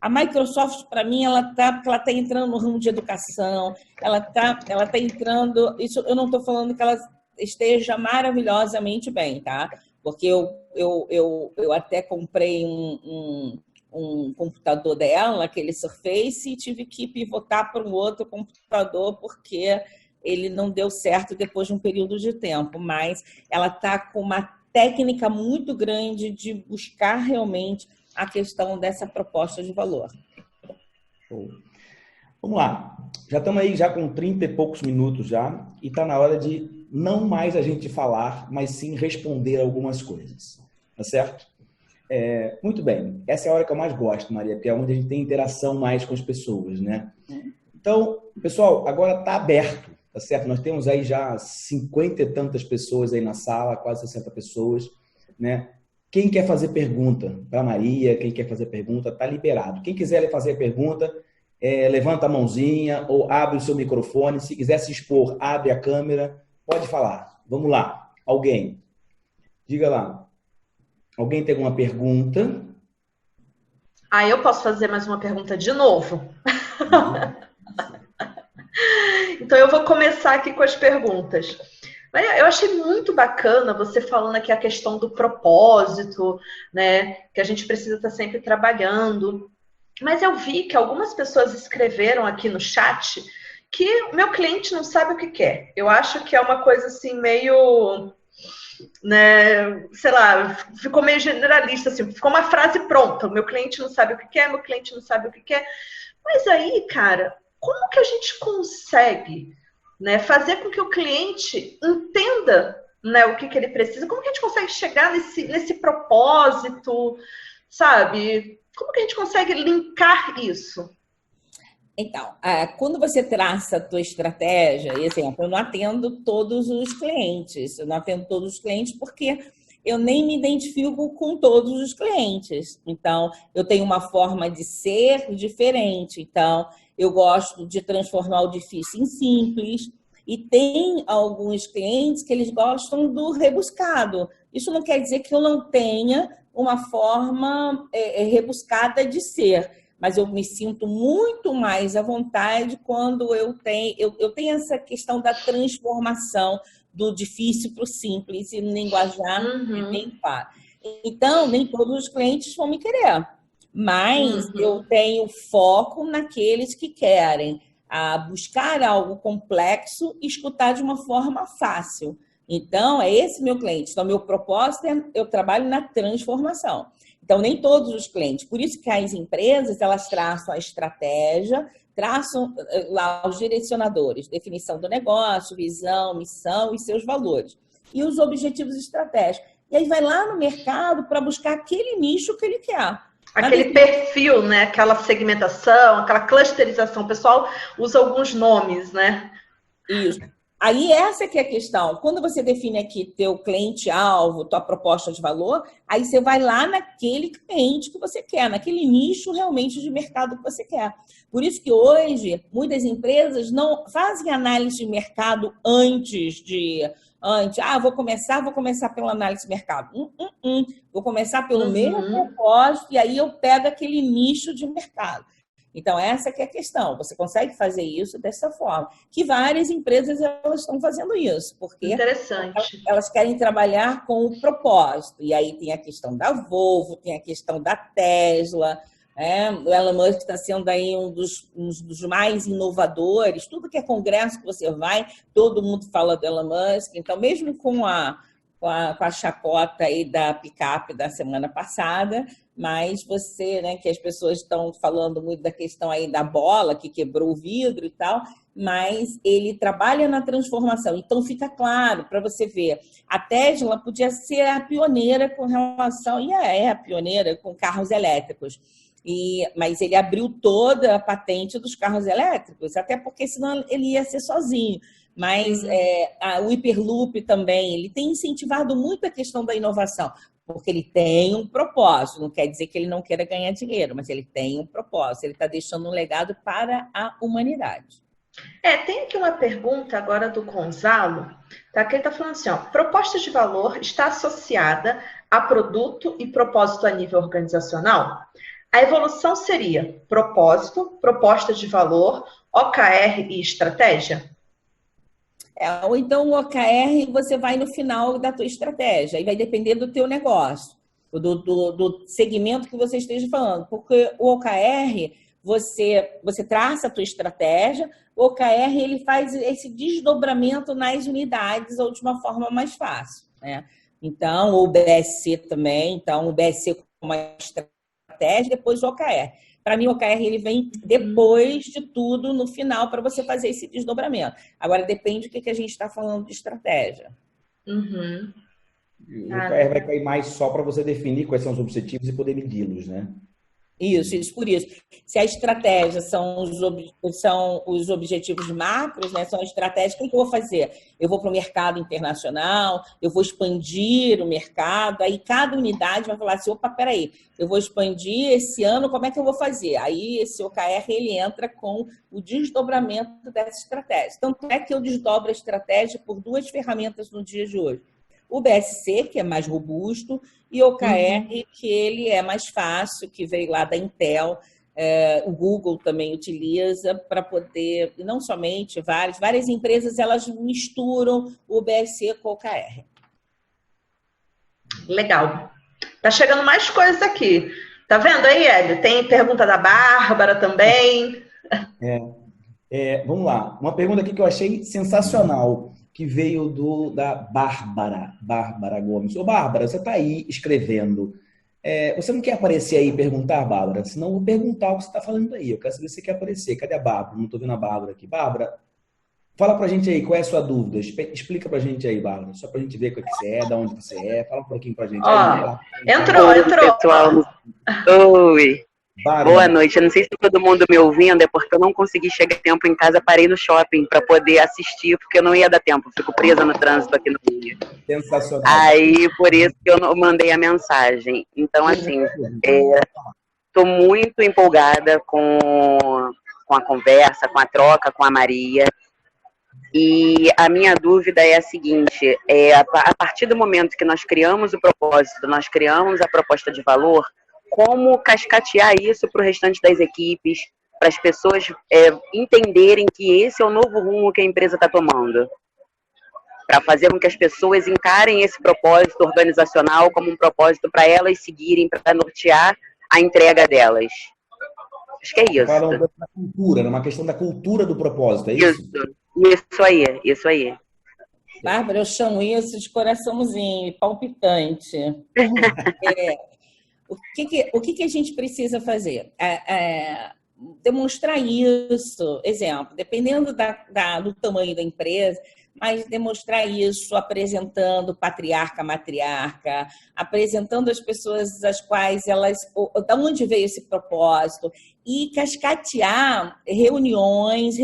a Microsoft, para mim, ela tá entrando no ramo de educação, ela tá entrando... Isso, eu não estou falando que ela esteja maravilhosamente bem, tá? Porque eu até comprei um computador dela, aquele Surface, e tive que pivotar para um outro computador porque ele não deu certo depois de um período de tempo. Mas ela está com uma técnica muito grande de buscar realmente a questão dessa proposta de valor. Vamos lá. Já estamos aí já com 30 e poucos minutos já, e está na hora de não mais a gente falar, mas sim responder algumas coisas. Tá certo? Muito bem. Essa é a hora que eu mais gosto, Maria, porque é onde a gente tem interação mais com as pessoas, né? Então, pessoal, agora está aberto, tá certo? Nós temos aí já 50 e tantas pessoas aí na sala, quase 60 pessoas, né? Quem quer fazer pergunta para a Maria, quem quer fazer pergunta, está liberado. Quem quiser fazer pergunta, levanta a mãozinha ou abre o seu microfone. Se quiser se expor, abre a câmera. Pode falar. Vamos lá. Alguém? Diga lá. Alguém tem alguma pergunta? Eu posso fazer mais uma pergunta de novo? Então, eu vou começar aqui com as perguntas. Eu achei muito bacana você falando aqui a questão do propósito, né? Que a gente precisa estar sempre trabalhando. Mas eu vi que algumas pessoas escreveram aqui no chat que o meu cliente não sabe o que quer. Eu acho que é uma coisa assim meio... né, sei lá, ficou meio generalista, assim, ficou uma frase pronta. O meu cliente não sabe o que quer, meu cliente não sabe o que quer. Mas aí, cara, como que a gente consegue, né, fazer com que o cliente entenda, né, o que ele precisa? Como que a gente consegue chegar nesse propósito, sabe? Como que a gente consegue linkar isso? Então, quando você traça a tua estratégia, e exemplo, eu não atendo todos os clientes, porque eu nem me identifico com todos os clientes. Então, eu tenho uma forma de ser diferente. Então, eu gosto de transformar o difícil em simples. E tem alguns clientes que eles gostam do rebuscado. Isso não quer dizer que eu não tenha uma forma rebuscada de ser. Mas eu me sinto muito mais à vontade quando eu tenho essa questão da transformação do difícil para o simples e no linguajar bem claro. Então, nem todos os clientes vão me querer, mas eu tenho foco naqueles que querem buscar algo complexo e escutar de uma forma fácil. Então, é esse meu cliente. Então, meu propósito eu trabalho na transformação. Então, nem todos os clientes. Por isso que as empresas, elas traçam a estratégia, traçam lá os direcionadores, definição do negócio, visão, missão e seus valores. E os objetivos estratégicos. E aí vai lá no mercado para buscar aquele nicho que ele quer. Aquele perfil, né? Aquela segmentação, aquela clusterização. O pessoal usa alguns nomes, né? Isso. Aí essa que é a questão. Quando você define aqui teu cliente-alvo, tua proposta de valor, aí você vai lá naquele cliente que você quer, naquele nicho realmente de mercado que você quer. Por isso que hoje muitas empresas não fazem análise de mercado antes. Vou começar pela análise de mercado. Vou começar pelo meu propósito e aí eu pego aquele nicho de mercado. Então, essa que é a questão. Você consegue fazer isso dessa forma. Que várias empresas elas estão fazendo isso. Porque elas querem trabalhar com o propósito. E aí tem a questão da Volvo, tem a questão da Tesla. O Elon Musk está sendo aí um dos mais inovadores. Tudo que é congresso que você vai, todo mundo fala do Elon Musk. Então, mesmo com com a chacota aí da picape da semana passada, mas você, né, que as pessoas estão falando muito da questão aí da bola que quebrou o vidro e tal, mas ele trabalha na transformação. Então fica claro para você ver, a Tesla podia ser a pioneira com relação, e é a pioneira com carros elétricos. Mas ele abriu toda a patente dos carros elétricos, até porque senão ele ia ser sozinho. Mas o Hyperloop também, ele tem incentivado muito a questão da inovação, porque ele tem um propósito, não quer dizer que ele não queira ganhar dinheiro, mas ele tem um propósito, ele está deixando um legado para a humanidade. Tem aqui uma pergunta agora do Gonzalo, tá? Que ele está falando assim, ó, proposta de valor está associada a produto e propósito a nível organizacional? A evolução seria propósito, proposta de valor, OKR e estratégia? Ou então o OKR você vai no final da tua estratégia, e vai depender do teu negócio, do segmento que você esteja falando, porque o OKR, você traça a tua estratégia, o OKR ele faz esse desdobramento nas unidades ou de uma forma mais fácil, né? Então, o BSC também, então o BSC como uma estratégia, depois o OKR. Para mim, o OKR ele vem depois de tudo, no final, para você fazer esse desdobramento. Agora, depende do que a gente está falando de estratégia. Uhum. O OKR vai cair mais só para você definir quais são os objetivos e poder medi-los, né? Isso, por isso. Se a estratégia são os objetivos macros, né? São estratégias, o que eu vou fazer? Eu vou para o mercado internacional, eu vou expandir o mercado, aí cada unidade vai falar assim, opa, peraí, eu vou expandir esse ano, como é que eu vou fazer? Aí esse OKR, ele entra com o desdobramento dessa estratégia. Tanto é que eu desdobro a estratégia por 2 ferramentas no dia de hoje. O BSC, que é mais robusto, e o OKR, que ele é mais fácil, que veio lá da Intel, o Google também utiliza para poder, e não somente, várias empresas, elas misturam o BSC com o OKR. Legal. Tá chegando mais coisas aqui. Tá vendo aí, Hélio? Tem pergunta da Bárbara também. Vamos lá. Uma pergunta aqui que eu achei sensacional, que veio da Bárbara Gomes. Ô, Bárbara, você está aí escrevendo. Você não quer aparecer aí e perguntar, Bárbara? Senão eu vou perguntar o que você está falando aí. Eu quero saber se você quer aparecer. Cadê a Bárbara? Não estou vendo a Bárbara aqui. Bárbara, fala pra gente aí, qual é a sua dúvida? Explica pra gente aí, Bárbara. Só pra gente ver o que você é, de onde você é. Fala um pouquinho pra gente. Entrou. Pessoal. Oi. Bárbara. Boa noite. Eu não sei se todo mundo me ouvindo, é porque eu não consegui chegar a tempo em casa, parei no shopping para poder assistir, porque eu não ia dar tempo, fico presa no trânsito aqui no Rio. Sensacional. Aí, por isso que eu não mandei a mensagem. Então, assim, estou muito empolgada com a conversa, com a troca com a Maria. E a minha dúvida é a seguinte, a partir do momento que nós criamos o propósito, nós criamos a proposta de valor, como cascatear isso para o restante das equipes, para as pessoas entenderem que esse é o novo rumo que a empresa está tomando, para fazer com que as pessoas encarem esse propósito organizacional como um propósito para elas seguirem, para nortear a entrega delas. Acho que é isso. Falam da cultura, numa questão da cultura do propósito, é isso? Isso aí. Bárbara, eu chamo isso de coraçãozinho, palpitante. O que a gente precisa fazer? Demonstrar isso, exemplo, dependendo do tamanho da empresa, mas demonstrar isso apresentando patriarca, matriarca, apresentando as pessoas as quais elas, da onde veio esse propósito, e cascatear reuniões,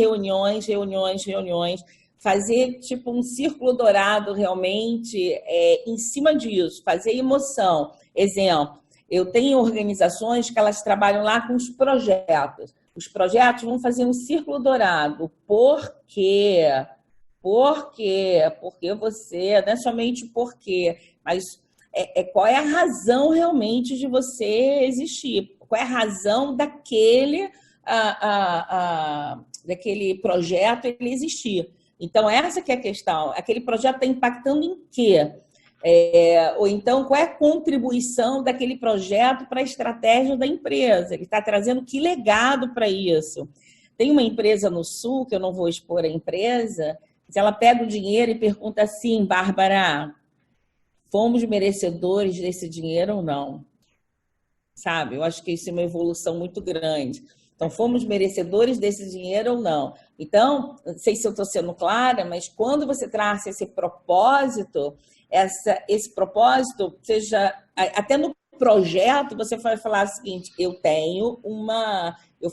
fazer tipo um círculo dourado realmente em cima disso, fazer emoção. Exemplo, eu tenho organizações que elas trabalham lá com os projetos. Os projetos vão fazer um círculo dourado. Por quê? Por quê? Porque você, não é somente por quê, mas qual é a razão realmente de você existir? Qual é a razão daquele projeto ele existir? Então, essa que é a questão. Aquele projeto está impactando em quê? Ou então, qual é a contribuição daquele projeto para a estratégia da empresa? Ele está trazendo que legado para isso? Tem uma empresa no Sul, que eu não vou expor a empresa, se ela pega o dinheiro e pergunta assim, Bárbara, fomos merecedores desse dinheiro ou não? Sabe? Eu acho que isso é uma evolução muito grande. Então, fomos merecedores desse dinheiro ou não? Então, não sei se eu estou sendo clara, mas quando você traz esse propósito, esse propósito, seja até no projeto, você vai falar o seguinte: eu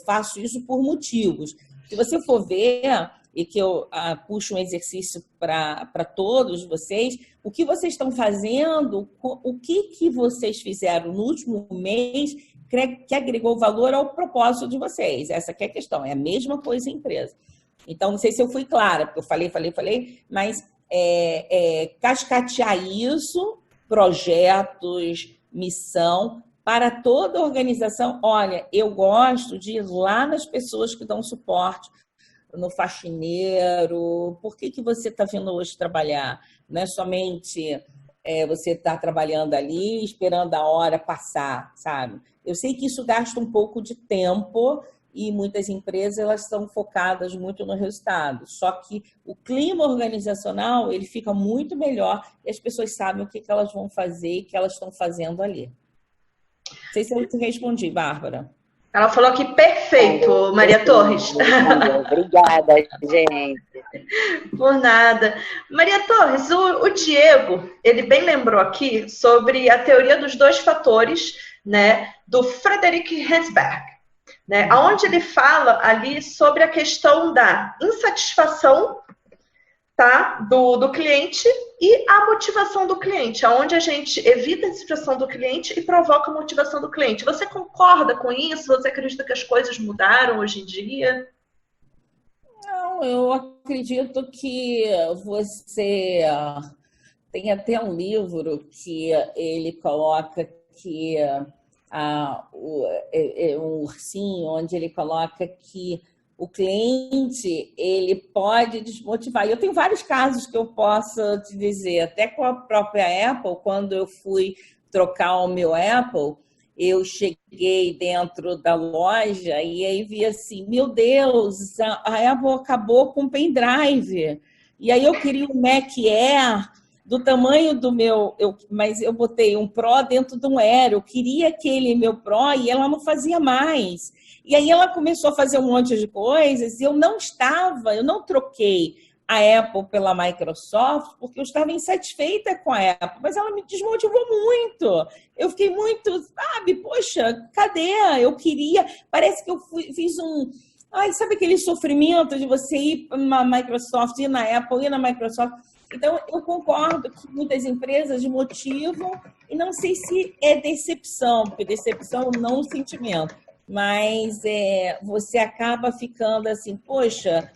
faço isso por motivos. Se você for ver, e que eu puxo um exercício para todos vocês, o que vocês estão fazendo, o que vocês fizeram no último mês que agregou valor ao propósito de vocês. Essa que é a questão, é a mesma coisa em empresa. Então, não sei se eu fui clara, porque eu falei, mas cascatear isso, projetos, missão, para toda a organização. Olha, eu gosto de ir lá nas pessoas que dão suporte, no faxineiro. Por que você está vindo hoje trabalhar? Não é somente você está trabalhando ali, esperando a hora passar, sabe? Eu sei que isso gasta um pouco de tempo e muitas empresas elas estão focadas muito no resultado. Só que o clima organizacional ele fica muito melhor e as pessoas sabem o que elas vão fazer e o que elas estão fazendo ali. Não sei se eu te respondi, Bárbara. Ela falou que perfeito, Maria Torres. Obrigada, gente. Por nada. Maria Torres, o Diego, ele bem lembrou aqui sobre a teoria dos 2 fatores, né, do Frederick Herzberg, né, onde ele fala ali sobre a questão da insatisfação, tá, do cliente e a motivação do cliente, onde a gente evita a insatisfação do cliente e provoca a motivação do cliente. Você concorda com isso? Você acredita que as coisas mudaram hoje em dia? Não, eu acredito que você tem até um livro que ele coloca que um ursinho, onde ele coloca que o cliente ele pode desmotivar. E eu tenho vários casos que eu posso te dizer, até com a própria Apple, quando eu fui trocar o meu Apple, eu cheguei dentro da loja e aí vi assim, meu Deus, a Apple acabou com o pendrive. E aí eu queria um Mac Air do tamanho do meu, mas eu botei um Pro dentro de um Air, eu queria aquele meu Pro e ela não fazia mais. E aí ela começou a fazer um monte de coisas e eu não troquei a Apple pela Microsoft porque eu estava insatisfeita com a Apple, mas ela me desmotivou muito. Eu fiquei muito, sabe, poxa, cadê? Eu queria, parece que eu fiz um... Ai, sabe aquele sofrimento de você ir na Microsoft, ir na Apple, ir na Microsoft? Então, eu concordo que muitas empresas motivam e não sei se é decepção, porque decepção não é um sentimento. Mas você acaba ficando assim, poxa,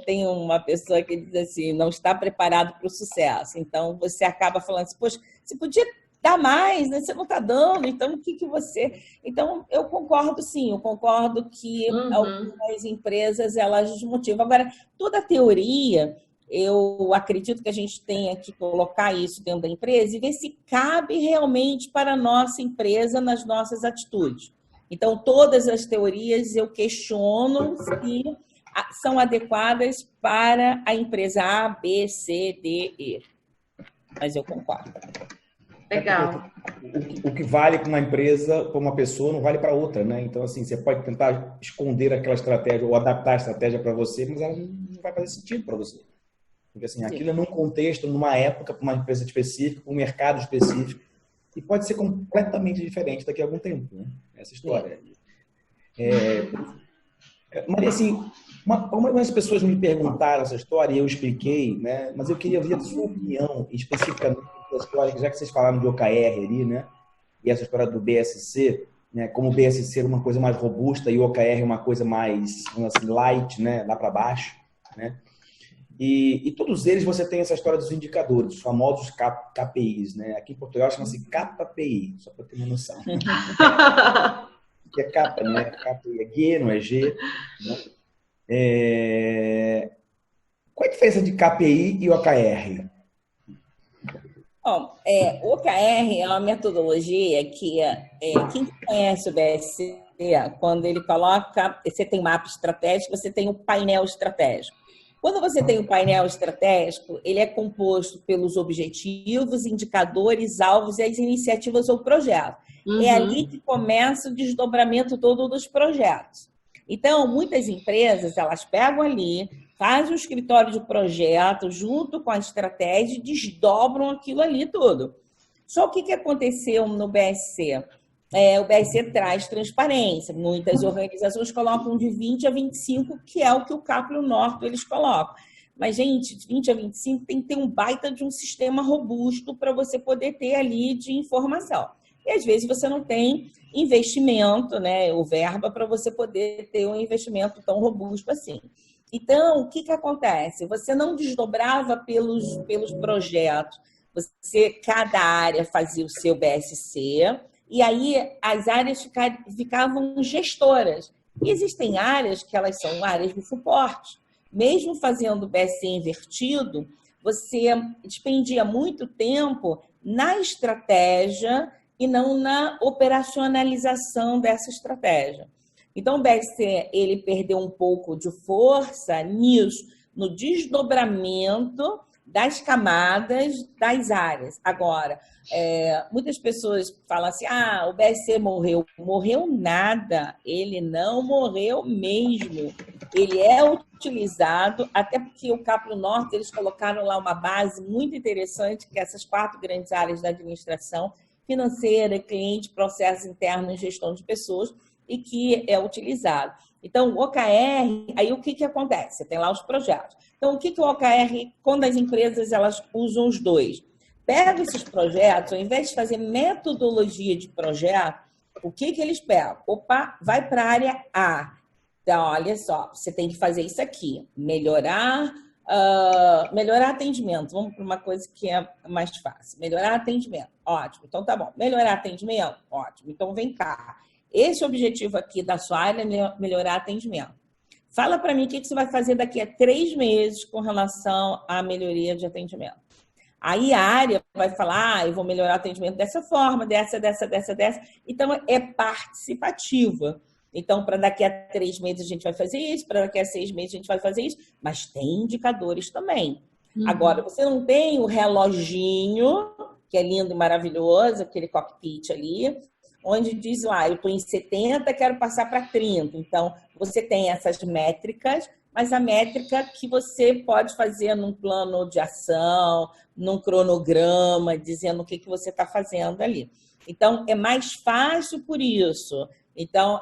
tem uma pessoa que diz assim, não está preparado para o sucesso. Então, você acaba falando assim, poxa, você podia dar mais, né? Você não está dando, então o que você... Então, eu concordo sim, eu concordo que algumas empresas, elas desmotivam. Agora, toda a teoria... Eu acredito que a gente tenha que colocar isso dentro da empresa e ver se cabe realmente para a nossa empresa nas nossas atitudes. Então, todas as teorias eu questiono se são adequadas para a empresa A, B, C, D, E. Mas eu concordo. Legal. O que vale para uma empresa, para uma pessoa, não vale para outra, né? Então, assim, você pode tentar esconder aquela estratégia ou adaptar a estratégia para você, mas ela não vai fazer sentido para você. Porque assim, aquilo é num contexto, numa época, para uma empresa específica, para um mercado específico, e pode ser completamente diferente daqui a algum tempo, né? Essa história. Maria, assim, algumas pessoas me perguntaram essa história e eu expliquei, né? Mas eu queria ouvir a sua opinião, especificamente da história, já que vocês falaram de OKR ali, né? E essa história do BSC, né? Como o BSC era uma coisa mais robusta e o OKR uma coisa mais, assim, light, né? Lá para baixo, né? E todos eles você tem essa história dos indicadores, os famosos KPIs, né? Aqui em Portugal chama-se KPI, só para ter uma noção. Que é capa, não é KPI, é G, não é G. Né? Qual é a diferença de KPI e OKR? Bom, o OKR é uma metodologia que quem conhece o BSC, quando ele coloca, você tem mapa estratégico, você tem o painel estratégico. Quando você tem o painel estratégico, ele é composto pelos objetivos, indicadores, alvos e as iniciativas ou projetos. É ali que começa o desdobramento todo dos projetos. Então, muitas empresas, elas pegam ali, fazem o escritório de projeto junto com a estratégia e desdobram aquilo ali tudo. Só o que aconteceu no BSC? O BSC traz transparência. Muitas organizações colocam de 20 a 25, que é o que o Caprio Norte eles colocam. Mas, gente, de 20 a 25 tem que ter um baita de um sistema robusto para você poder ter ali de informação. E, às vezes, você não tem investimento, né, ou verba para você poder ter um investimento tão robusto assim. Então, o que acontece? Você não desdobrava pelos projetos. Cada área fazia o seu BSC, e aí as áreas ficavam gestoras. E existem áreas que elas são áreas de suporte. Mesmo fazendo BSC invertido, você despendia muito tempo na estratégia e não na operacionalização dessa estratégia. Então, o BSC ele perdeu um pouco de força nisso, no desdobramento das camadas das áreas. Agora, muitas pessoas falam assim, o BSC morreu. Morreu nada, ele não morreu mesmo. Ele é utilizado, até porque o Caprio Norte, eles colocaram lá uma base muito interessante, que é essas 4 grandes áreas da administração, financeira, cliente, processos internos e gestão de pessoas, e que é utilizado. Então, o OKR, aí o que acontece? Você tem lá os projetos. Então, o que o OKR, quando as empresas elas usam os dois? Pega esses projetos, ao invés de fazer metodologia de projeto, o que eles pegam? Opa, vai para a área A. Então, olha só, você tem que fazer isso aqui. Melhorar atendimento. Vamos para uma coisa que é mais fácil. Melhorar atendimento. Ótimo. Então, tá bom. Melhorar atendimento? Ótimo. Então, vem cá. Esse objetivo aqui da sua área é melhorar atendimento. Fala para mim o que você vai fazer daqui a 3 meses com relação à melhoria de atendimento. Aí a área vai falar, eu vou melhorar o atendimento dessa forma, dessa. Então, é participativa. Então, para daqui a 3 meses a gente vai fazer isso, para daqui a 6 meses a gente vai fazer isso, mas tem indicadores também. Agora, você não tem o reloginho, que é lindo e maravilhoso, aquele cockpit ali, onde diz lá, eu estou em 70, quero passar para 30. Então, você tem essas métricas, mas a métrica que você pode fazer num plano de ação, num cronograma, dizendo o que você está fazendo ali. Então, é mais fácil por isso. Então,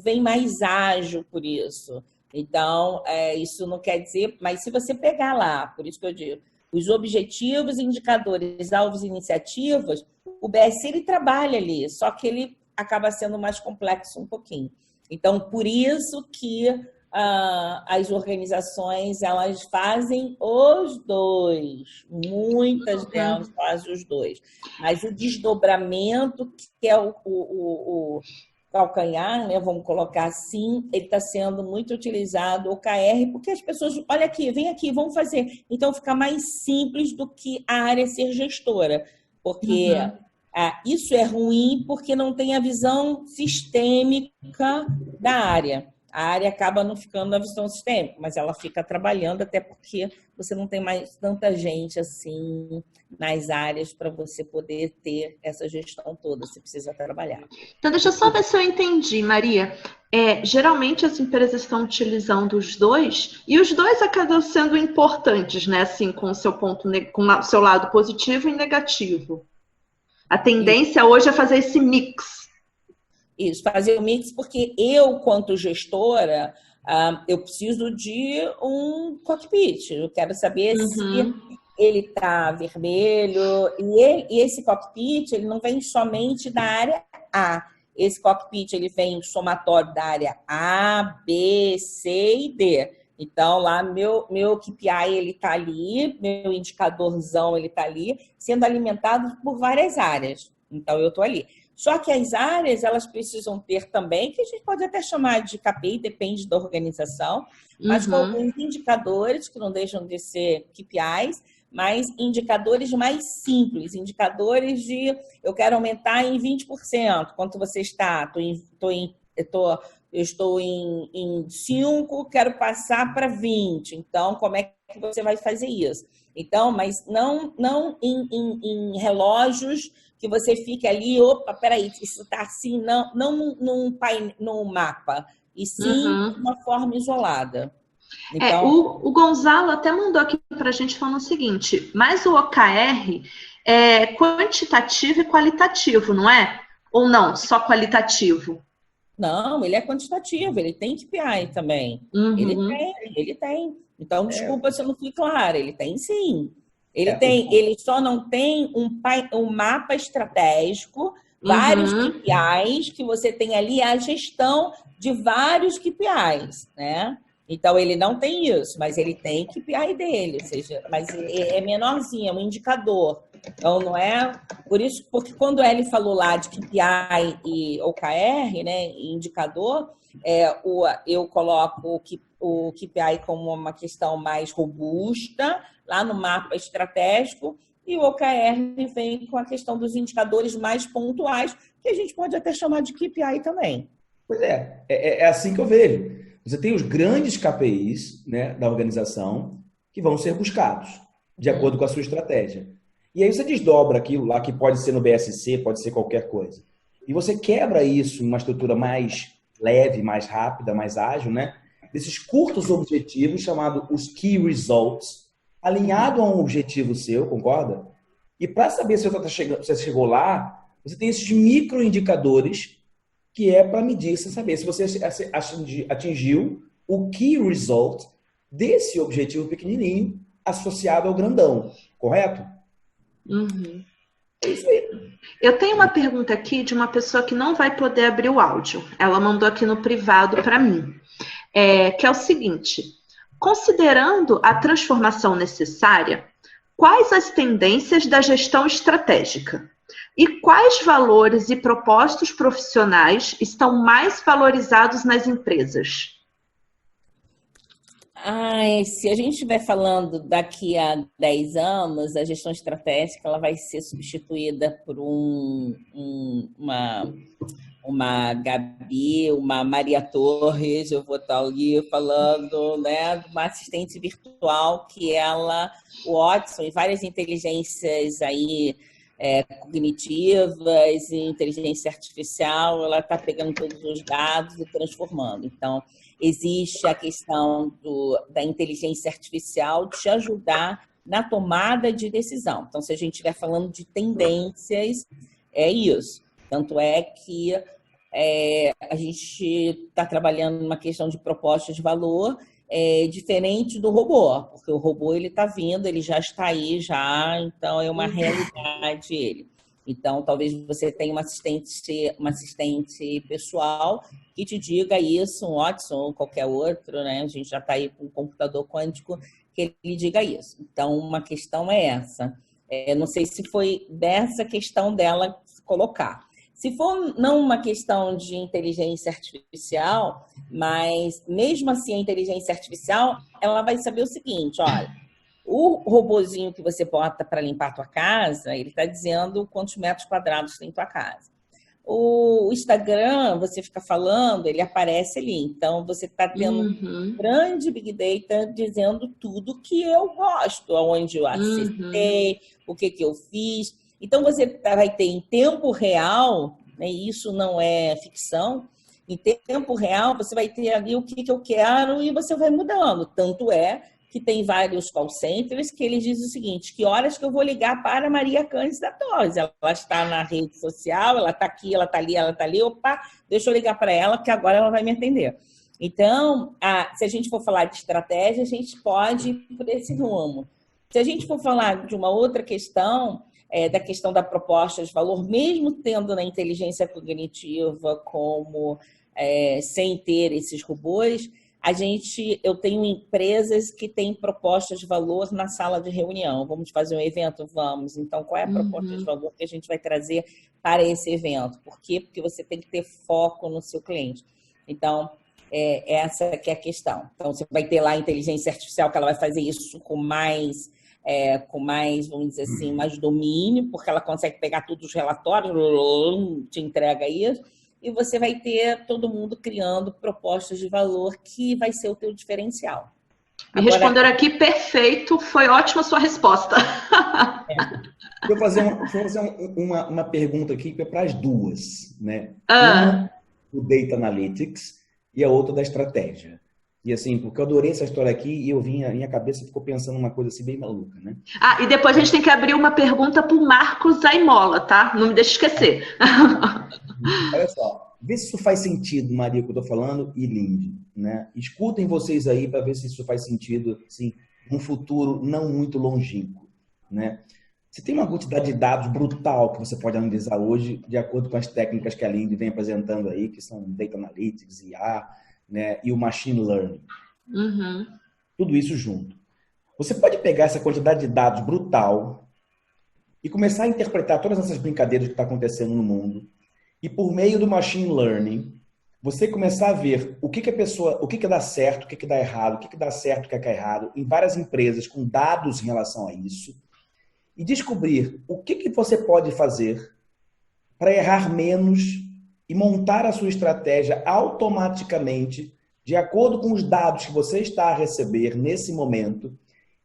vem mais ágil por isso. Então, isso não quer dizer... Mas se você pegar lá, por isso que eu digo, os objetivos, indicadores, alvos e iniciativas, o BSC ele trabalha ali, só que ele acaba sendo mais complexo um pouquinho. Então, por isso que as organizações elas fazem os dois. Muitas delas fazem os dois. Mas o desdobramento, que é o calcanhar, né, vamos colocar assim, ele está sendo muito utilizado, o OKR, porque as pessoas, olha aqui, vem aqui, vamos fazer. Então, fica mais simples do que a área ser gestora, porque isso é ruim porque não tem a visão sistêmica da área. A área acaba não ficando na visão sistêmica, mas ela fica trabalhando, até porque você não tem mais tanta gente assim nas áreas para você poder ter essa gestão toda, você precisa trabalhar. Então, deixa eu só ver se eu entendi, Maria. Geralmente as empresas estão utilizando os dois, e os dois acabam sendo importantes, né? Assim, com o seu com o seu lado positivo e negativo. A tendência hoje é fazer esse mix. Isso, fazer o mix, porque eu, quanto gestora, eu preciso de um cockpit. Eu quero saber se ele está vermelho. E esse cockpit, ele não vem somente da área A. Esse cockpit, ele vem somatório da área A, B, C e D. Então, lá, meu KPI, ele está ali, meu indicadorzão, ele está ali, sendo alimentado por várias áreas. Então, eu estou ali. Só que as áreas, elas precisam ter também, que a gente pode até chamar de KPI, depende da organização, mas com alguns indicadores, que não deixam de ser KPIs, mas indicadores mais simples, indicadores de, eu quero aumentar em 20%, quanto você está? Estou eu estou em 5, quero passar para 20. Então, como é que você vai fazer isso? Então, mas não em relógios que você fique ali, opa, peraí, isso está assim, não num mapa, e sim de uma forma isolada. Então, o Gonzalo até mandou aqui para a gente falando o seguinte, mas o OKR é quantitativo e qualitativo, não é? Ou não, só qualitativo? Não, ele é quantitativo, ele tem KPI também. Ele tem. Então, desculpa se eu não fui clara, ele tem sim. Ele só não tem um mapa estratégico, vários KPIs, que você tem ali a gestão de vários KPIs, né? Então, ele não tem isso, mas ele tem KPI dele, ou seja, mas é menorzinho, é um indicador. Então, não é... Por isso, porque quando ele falou lá de KPI e OKR, né, indicador, eu coloco o KPI como uma questão mais robusta, lá no mapa estratégico, e o OKR vem com a questão dos indicadores mais pontuais, que a gente pode até chamar de KPI também. Pois é assim que eu vejo. Você tem os grandes KPIs, né, da organização que vão ser buscados de acordo com a sua estratégia. E aí você desdobra aquilo lá, que pode ser no BSC, pode ser qualquer coisa. E você quebra isso em uma estrutura mais leve, mais rápida, mais ágil, né? Desses curtos objetivos, chamados os Key Results, alinhado a um objetivo seu, concorda? E para saber se você chegou lá, você tem esses microindicadores que é para medir, você saber se você atingiu o Key Result desse objetivo pequenininho associado ao grandão, correto? É isso aí. Eu tenho uma pergunta aqui de uma pessoa que não vai poder abrir o áudio. Ela mandou aqui no privado para mim, que é o seguinte: considerando a transformação necessária, quais as tendências da gestão estratégica? E quais valores e propósitos profissionais estão mais valorizados nas empresas? Se a gente estiver falando daqui a 10 anos, a gestão estratégica ela vai ser substituída por uma Gabi, uma Maria Torres, eu vou estar ali falando, né, uma assistente virtual que o Watson e várias inteligências aí cognitivas e inteligência artificial, ela está pegando todos os dados e transformando. Então, existe a questão da inteligência artificial te ajudar na tomada de decisão. Então, se a gente estiver falando de tendências, é isso. Tanto é que a gente está trabalhando numa questão de propostas de valor diferente do robô, porque o robô ele está vindo, ele já está aí, então é uma realidade ele. Então, talvez você tenha uma assistente pessoal que te diga isso, um Watson ou qualquer outro, né? A gente já está aí com um computador quântico que ele diga isso. Então, uma questão é essa. Não sei se foi dessa questão dela colocar. Se for não uma questão de inteligência artificial, mas mesmo assim a inteligência artificial, ela vai saber o seguinte, olha, o robozinho que você bota para limpar a tua casa, ele está dizendo quantos metros quadrados tem tua casa. O Instagram, você fica falando, ele aparece ali. Então, você está tendo um grande Big Data dizendo tudo que eu gosto, aonde eu acessei, o que eu fiz. Então, você vai ter em tempo real, né, isso não é ficção, em tempo real você vai ter ali o que eu quero e você vai mudando. Tanto é que tem vários call centers que eles dizem o seguinte, que horas que eu vou ligar para Maria Cândida Torres? Ela está na rede social, ela está aqui, ela está ali, opa, deixa eu ligar para ela que agora ela vai me atender. Então, se a gente for falar de estratégia, a gente pode ir por esse rumo. Se a gente for falar de uma outra questão, da questão da proposta de valor, mesmo tendo na inteligência cognitiva como sem ter esses robôs, eu tenho empresas que têm propostas de valor na sala de reunião. Vamos fazer um evento? Vamos. Então, qual é a proposta de valor que a gente vai trazer para esse evento? Por quê? Porque você tem que ter foco no seu cliente. Então, essa que é a questão. Então, você vai ter lá a inteligência artificial que ela vai fazer isso com mais, vamos dizer assim, mais domínio, porque ela consegue pegar todos os relatórios, te entrega isso. e você vai ter todo mundo criando propostas de valor que vai ser o teu diferencial. Me responderam aqui, perfeito, foi ótima a sua resposta. Vou fazer uma pergunta aqui para as duas, né? Ah. Uma do Data Analytics e a outra da estratégia. E assim, porque eu adorei essa história aqui e minha cabeça ficou pensando uma coisa assim bem maluca, né? Ah, e depois a gente tem que abrir uma pergunta para o Marcos Zaimola, tá? Não me deixe esquecer. Olha só, vê se isso faz sentido, Maria, que eu tô falando, e Lindy, né? Escutem vocês aí para ver se isso faz sentido, assim, num futuro não muito longínquo, né? Você tem uma quantidade de dados brutal que você pode analisar hoje, de acordo com as técnicas que a Lindy vem apresentando aí, que são Data Analytics, IA, né, e o Machine Learning. Uhum. Tudo isso junto. Você pode pegar essa quantidade de dados brutal e começar a interpretar todas essas brincadeiras que estão acontecendo no mundo e, por meio do Machine Learning, você começar a ver o que dá certo, o que dá errado, o que dá certo, o que é errado, em várias empresas com dados em relação a isso, e descobrir o que você pode fazer para errar menos e montar a sua estratégia automaticamente de acordo com os dados que você está a receber nesse momento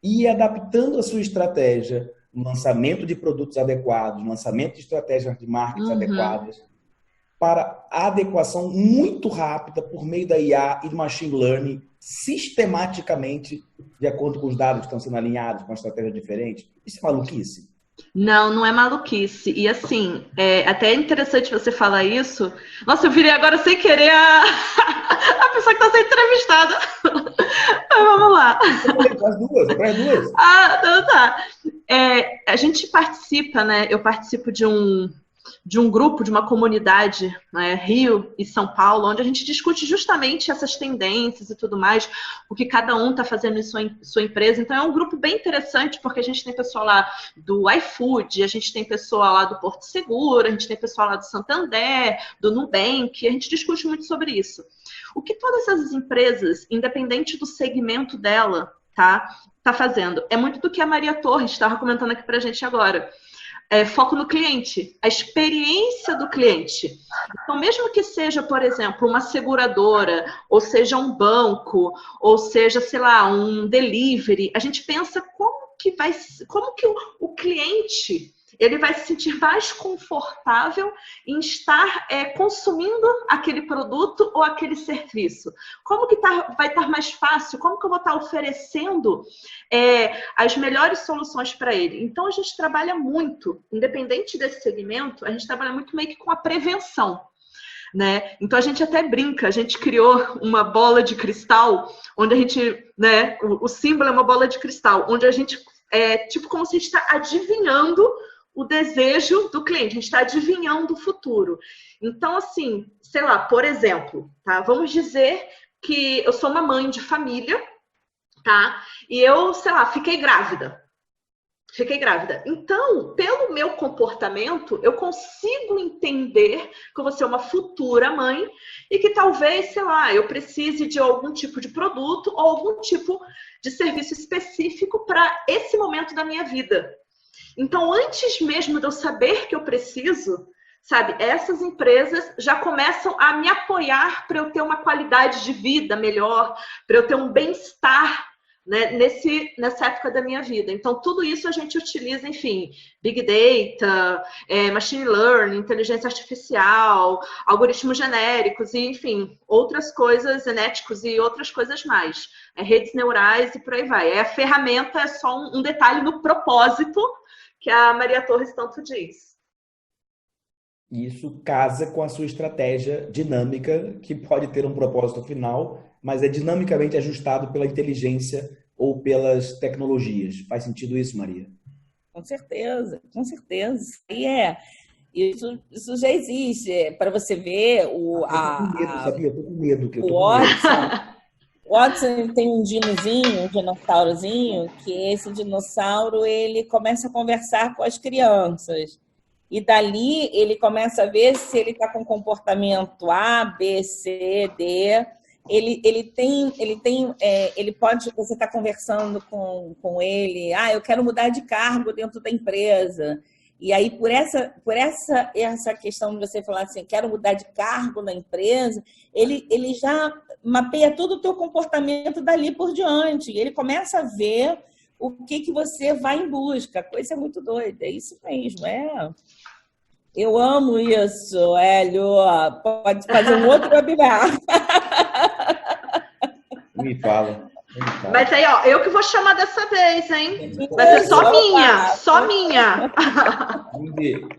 e ir adaptando a sua estratégia no lançamento de produtos adequados, no lançamento de estratégias de marketing adequadas, para a adequação muito rápida por meio da IA e do Machine Learning, sistematicamente, de acordo com os dados que estão sendo alinhados com uma estratégia diferente. Isso é maluquice? Não, não é maluquice. E assim, até é interessante você falar isso. Nossa, eu virei agora sem querer a pessoa que está sendo entrevistada. Mas vamos lá. Para as duas. Ah, então tá. A gente participa, né? Eu participo de um grupo, de uma comunidade, né, Rio e São Paulo, onde a gente discute justamente essas tendências e tudo mais, o que cada um está fazendo em sua empresa. Então, é um grupo bem interessante, porque a gente tem pessoal lá do iFood, a gente tem pessoal lá do Porto Seguro, a gente tem pessoal lá do Santander, do Nubank, a gente discute muito sobre isso. O que todas essas empresas, independente do segmento dela, tá fazendo? É muito do que a Maria Torres estava comentando aqui para a gente agora. Foco no cliente, a experiência do cliente. Então, mesmo que seja, por exemplo, uma seguradora, ou seja um banco, ou seja, sei lá, um delivery, a gente pensa como que o cliente ele vai se sentir mais confortável em estar consumindo aquele produto ou aquele serviço. Como que vai estar mais fácil? Como que eu vou estar oferecendo as melhores soluções para ele? Então, a gente trabalha muito, independente desse segmento, a gente trabalha muito meio que com a prevenção. Né? Então a gente até brinca, a gente criou uma bola de cristal, onde a gente, né, o símbolo é uma bola de cristal, onde a gente tipo como se a gente está adivinhando o desejo do cliente, a gente está adivinhando o futuro. Então, assim, sei lá, por exemplo, tá? Vamos dizer que eu sou uma mãe de família, tá? E eu, sei lá, fiquei grávida. Então, pelo meu comportamento, eu consigo entender que eu vou ser uma futura mãe e que talvez, sei lá, eu precise de algum tipo de produto ou algum tipo de serviço específico para esse momento da minha vida. Então, antes mesmo de eu saber que eu preciso, sabe, essas empresas já começam a me apoiar para eu ter uma qualidade de vida melhor, para eu ter um bem-estar, né, nessa época da minha vida. Então, tudo isso a gente utiliza, enfim, Big Data, Machine Learning, inteligência artificial, algoritmos genéricos e, enfim, outras coisas, genéticos e outras coisas mais. Redes neurais e por aí vai. A ferramenta é só um detalhe no propósito que a Maria Torres tanto diz. Isso casa com a sua estratégia dinâmica, que pode ter um propósito final, mas é dinamicamente ajustado pela inteligência ou pelas tecnologias. Faz sentido isso, Maria? Com certeza, com certeza. Isso já existe. Para você ver Sabia? Eu tô com medo. O Watson tem um dinossaurozinho, que esse dinossauro ele começa a conversar com as crianças. E dali ele começa a ver se ele está com comportamento A, B, C, D. Ele pode, você está conversando com ele, eu quero mudar de cargo dentro da empresa. E aí, por essa questão de você falar assim, quero mudar de cargo na empresa, ele já mapeia todo o teu comportamento dali por diante. Ele começa a ver o que você vai em busca. A coisa é muito doida, é isso mesmo. Eu amo isso, Hélio. Pode fazer um outro webinar. Me fala. Mas aí, ó, eu que vou chamar dessa vez, hein? Vai ser só minha, só minha.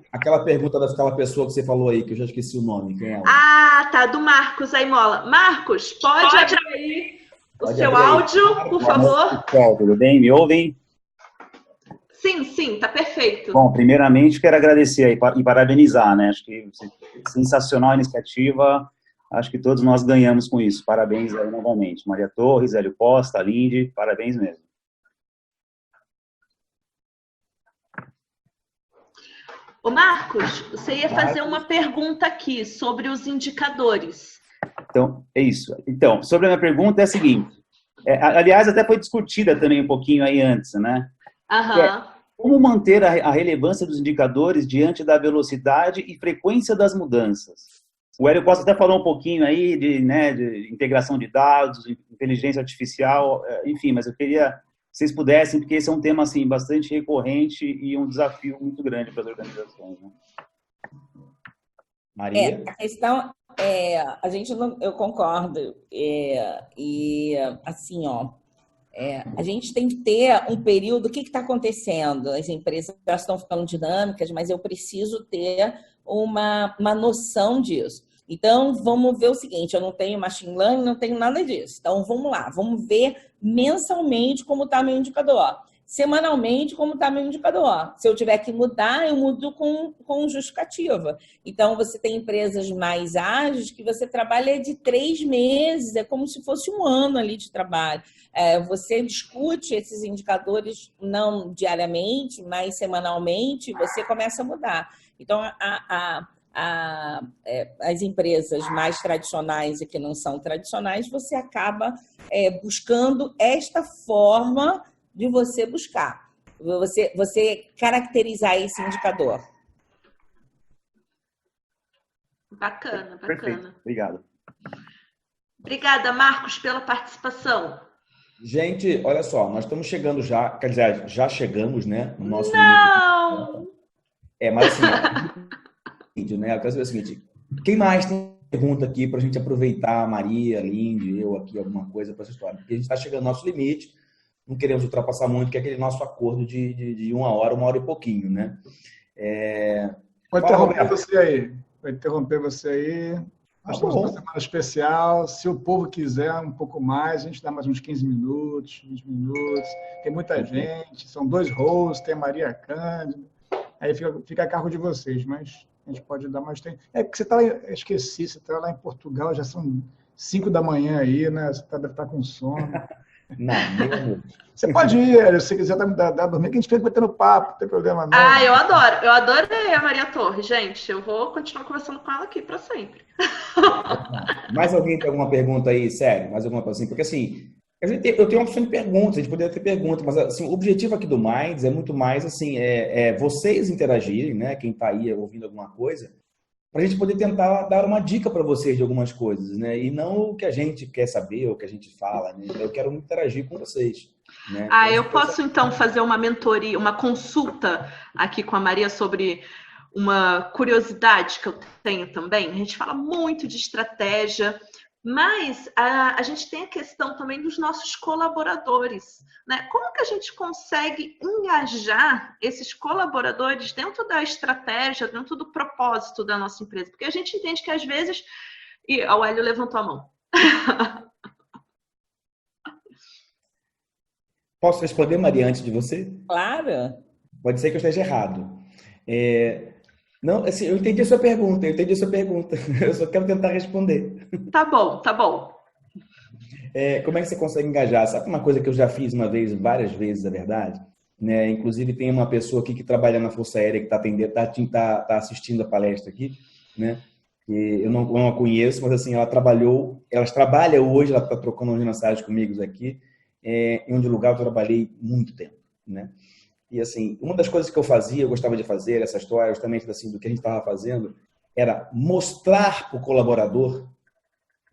Aquela pergunta daquela pessoa que você falou aí, que eu já esqueci o nome. Quem é ela? Ah, tá, do Marcos aí, Mola. Marcos, pode abrir aí o seu áudio, por favor? Pessoal, tudo bem? Me ouvem? Sim, tá perfeito. Bom, primeiramente quero agradecer e parabenizar, né? Acho que sensacional a iniciativa. Acho que todos nós ganhamos com isso. Parabéns aí novamente. Maria Torres, Hélio Costa, Lindy, parabéns mesmo. Ô Marcos, você ia fazer uma pergunta aqui sobre os indicadores. Então, é isso. Então, sobre a minha pergunta é a seguinte. Aliás, até foi discutida também um pouquinho aí antes, né? Aham. Como manter a relevância dos indicadores diante da velocidade e frequência das mudanças? O Hélio Costa até falou um pouquinho aí de integração de dados, inteligência artificial, enfim, mas eu queria que vocês pudessem, porque esse é um tema assim, bastante recorrente e um desafio muito grande para as organizações. Né? Maria? A questão a gente não, eu concordo. Assim, a gente tem que ter um período. O que está acontecendo? As empresas estão ficando dinâmicas, mas eu preciso ter uma noção disso. Então, vamos ver o seguinte, eu não tenho machine learning, não tenho nada disso. Então, vamos lá, vamos ver mensalmente como está meu indicador. Semanalmente, como está meu indicador. Se eu tiver que mudar, eu mudo com justificativa. Então, você tem empresas mais ágeis que você trabalha de 3 meses, é como se fosse um ano ali de trabalho. Você discute esses indicadores não diariamente, mas semanalmente, você começa a mudar. Então, as empresas mais tradicionais e que não são tradicionais, você acaba buscando esta forma de você buscar, você caracterizar esse indicador. Bacana. Perfeito, obrigado. Obrigada, Marcos, pela participação. Gente, olha só, nós estamos chegando já, quer dizer, já chegamos, né, no nosso Não! limite. Mas assim, né, eu quero saber o seguinte, quem mais tem pergunta aqui para a gente aproveitar, a Maria, a Lindy, eu aqui, alguma coisa para essa história? Porque a gente está chegando no nosso limite, não queremos ultrapassar muito, que é aquele nosso acordo de 1 hora e pouquinho, né? Vou interromper você aí. Nós estamos numa semana especial. Se o povo quiser um pouco mais, a gente dá mais uns 15 minutos, 20 minutos. Tem muita gente, são 2 hosts, tem a Maria Cândido. Aí fica a cargo de vocês, mas a gente pode dar mais tempo. É porque você está lá, esqueci, você está lá em Portugal, já são 5 da manhã aí, né? Você deve estar com sono. Não, meu amor. Você pode ir, se quiser dar dormir, que a gente fica batendo papo, não tem problema não. Ah, eu adorei a Maria Torres, gente. Eu vou continuar conversando com ela aqui para sempre. Mais alguém tem alguma pergunta aí, sério? Mais alguma coisa assim? Porque assim, eu tenho uma opção de perguntas, a gente poderia ter perguntas, mas assim, o objetivo aqui do Minds é muito mais assim, vocês interagirem, né? Quem está aí ouvindo alguma coisa, para a gente poder tentar dar uma dica para vocês de algumas coisas, né? E não o que a gente quer saber, ou o que a gente fala, né? Eu quero interagir com vocês. Né? Eu posso então fazer uma mentoria, uma consulta aqui com a Maria sobre uma curiosidade que eu tenho também. A gente fala muito de estratégia, mas a gente tem a questão também dos nossos colaboradores, né? Como que a gente consegue engajar esses colaboradores dentro da estratégia, dentro do propósito da nossa empresa? Porque a gente entende que às vezes... E o Hélio levantou a mão. Posso responder, Maria, antes de você? Claro. Pode ser que eu esteja errado. Não, assim, eu entendi a sua pergunta. Eu só quero tentar responder. Tá bom. Como é que você consegue engajar? Sabe uma coisa que eu já fiz várias vezes, na verdade? Né? Inclusive, tem uma pessoa aqui que trabalha na Força Aérea que está assistindo a palestra aqui, né? Que eu não a conheço, mas assim, ela trabalha hoje, ela está trocando umas mensagens comigo aqui, em onde lugar eu trabalhei muito tempo, né? E assim, uma das coisas que eu fazia, eu gostava de fazer, essa história, justamente assim, do que a gente estava fazendo, era mostrar para o colaborador,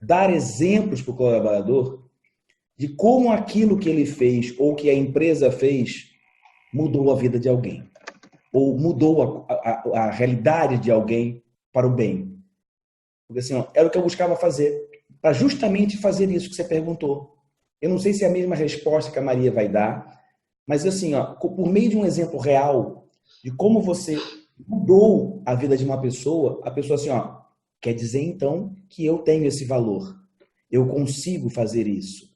dar exemplos para o colaborador de como aquilo que ele fez ou que a empresa fez mudou a vida de alguém, ou mudou a realidade de alguém para o bem. Porque assim, ó, era o que eu buscava fazer, para justamente fazer isso que você perguntou. Eu não sei se é a mesma resposta que a Maria vai dar, mas assim, ó, por meio de um exemplo real de como você mudou a vida de uma pessoa, a pessoa assim, ó, quer dizer então que eu tenho esse valor, eu consigo fazer isso.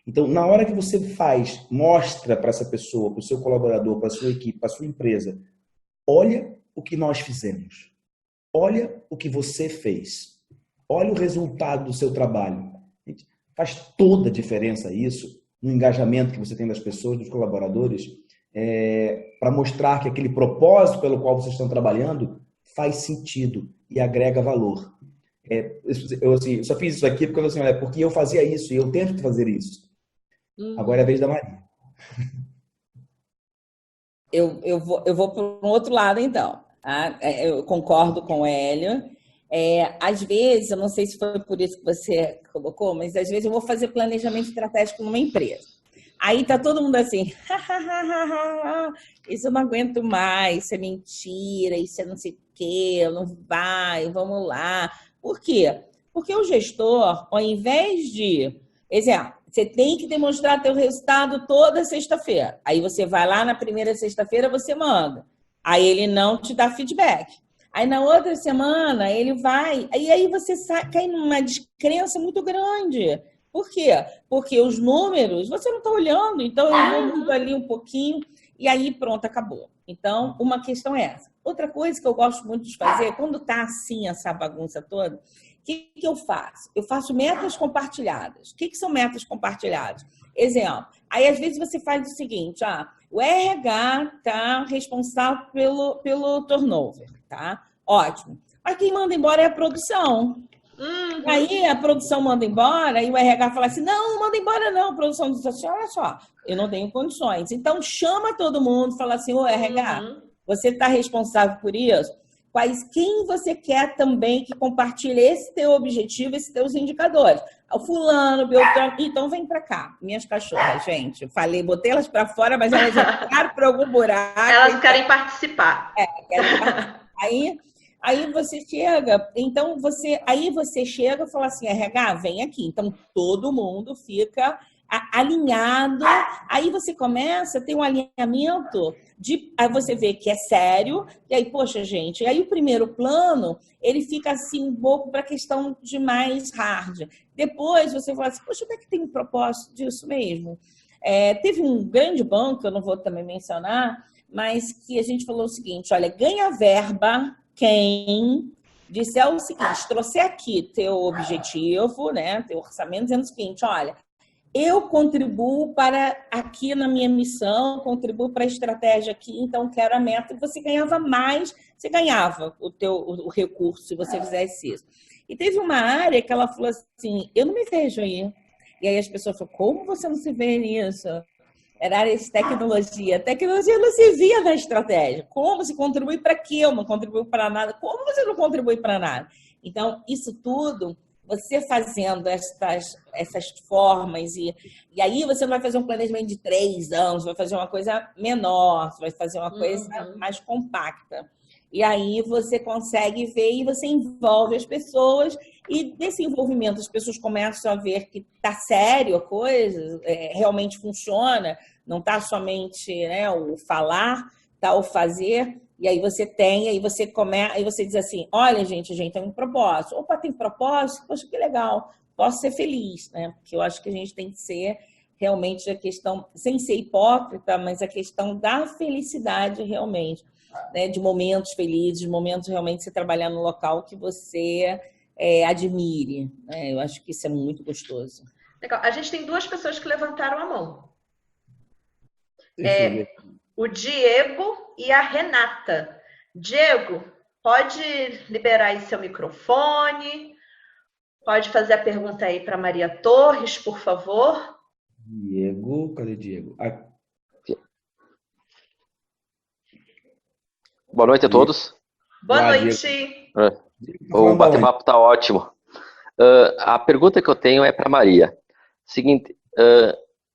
Então, na hora que você faz, mostra para essa pessoa, para o seu colaborador, para a sua equipe, para a sua empresa, olha o que nós fizemos, olha o que você fez, olha o resultado do seu trabalho. Faz toda a diferença isso no engajamento que você tem das pessoas, dos colaboradores, para mostrar que aquele propósito pelo qual vocês estão trabalhando faz sentido e agrega valor. Eu assim, só fiz isso aqui porque, assim, porque eu fazia isso e eu tento fazer isso. Agora é a vez da Maria. Eu vou para um outro lado, então. Tá? Eu concordo com o Hélio. Às vezes, eu não sei se foi por isso que você colocou, mas às vezes eu vou fazer planejamento estratégico numa empresa. Aí tá todo mundo assim, isso eu não aguento mais, isso é mentira, isso é não sei o quê, não vai, vamos lá. Por quê? Porque o gestor, ao invés de... Exemplo, você tem que demonstrar teu resultado toda sexta-feira. Aí você vai lá na primeira sexta-feira, você manda. Aí ele não te dá feedback. Aí na outra semana ele vai... E aí você cai numa descrença muito grande. Por quê? Porque os números você não está olhando. Então eu mudo ali um pouquinho e aí pronto, acabou. Então, uma questão é essa. Outra coisa que eu gosto muito de fazer, quando está assim essa bagunça toda, o que eu faço? Eu faço metas compartilhadas. O que são metas compartilhadas? Exemplo, aí às vezes você faz o seguinte, o RH está responsável pelo turnover, tá? Ótimo. Mas quem manda embora é a produção. Aí a produção manda embora e o RH fala assim, não manda embora não. A produção diz assim, olha só, eu não tenho condições. Então chama todo mundo, fala assim, ô RH, você está responsável por isso? Quem você quer também que compartilhe esse teu objetivo, esses teus indicadores? O fulano, Beltrano, então vem para cá. Minhas cachorras, gente, falei, botei elas para fora, mas elas entraram para algum buraco. Elas querem participar. Querem participar. Aí você chega, então aí você chega e fala assim, RH, vem aqui. Então todo mundo fica alinhado. Aí você começa a ter um alinhamento aí você vê que é sério, e aí, poxa, gente, e aí o primeiro plano, ele fica assim um pouco para a questão de mais hard. Depois você fala assim, poxa, onde é que tem um propósito disso mesmo? Teve um grande banco, eu não vou também mencionar, mas que a gente falou o seguinte, olha, ganha verba quem disser o seguinte, trouxe aqui teu objetivo, né, teu orçamento, dizendo o seguinte, olha, eu contribuo para aqui na minha missão, contribuo para a estratégia aqui, então quero a meta, e você ganhava mais, você ganhava o recurso se você fizesse isso. E teve uma área que ela falou assim, eu não me vejo aí. E aí as pessoas falaram, como você não se vê nisso? Era área de tecnologia. Tecnologia não se via na estratégia. Como se contribui para quê? Eu não contribuo para nada. Como você não contribui para nada? Então, isso tudo, você fazendo essas formas, e aí você não vai fazer um planejamento de 3 anos, vai fazer uma coisa menor, vai fazer uma coisa mais compacta. E aí você consegue ver e você envolve as pessoas, e desse envolvimento as pessoas começam a ver que está sério a coisa, realmente funciona, não está somente, né, o falar, está o fazer, e aí você tem, aí você começa, aí você diz assim, olha, gente, a gente tem um propósito. Opa, tem propósito? Poxa, que legal, posso ser feliz, né? Porque eu acho que a gente tem que ser realmente a questão, sem ser hipócrita, mas a questão da felicidade realmente. Né, de momentos felizes, de momentos realmente você trabalhar no local que você admire. Né? Eu acho que isso é muito gostoso. Legal. A gente tem 2 pessoas que levantaram a mão. O Diego e a Renata. Diego, pode liberar aí seu microfone, pode fazer a pergunta aí para Maria Torres, por favor. Diego, cadê Diego? Boa noite a todos. Boa Boa, noite. O bate-papo está ótimo. A pergunta que eu tenho é para Maria. Seguinte,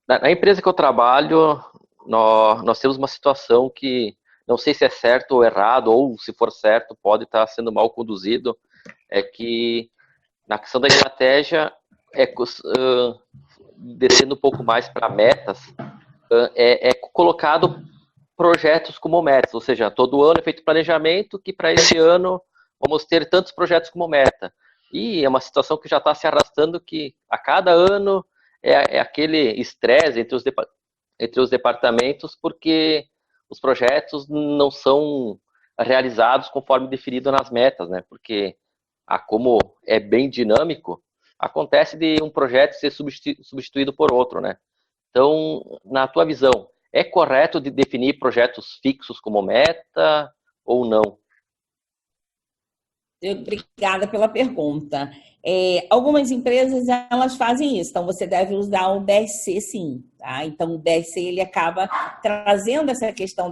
na empresa que eu trabalho, nós temos uma situação que não sei se é certo ou errado, ou se for certo, pode estar sendo mal conduzido, é que na questão da estratégia, descendo um pouco mais para metas, é colocado projetos como metas, ou seja, todo ano é feito planejamento que para esse ano vamos ter tantos projetos como meta. E é uma situação que já está se arrastando, que a cada ano é aquele estresse entre os departamentos, porque os projetos não são realizados conforme definido nas metas, né? Porque como é bem dinâmico, acontece de um projeto ser substituído por outro, né? Então, na tua visão, é correto de definir projetos fixos como meta ou não? Obrigada pela pergunta. Algumas empresas, elas fazem isso, então você deve usar o 10C sim, tá? Então o 10C ele acaba trazendo essa questão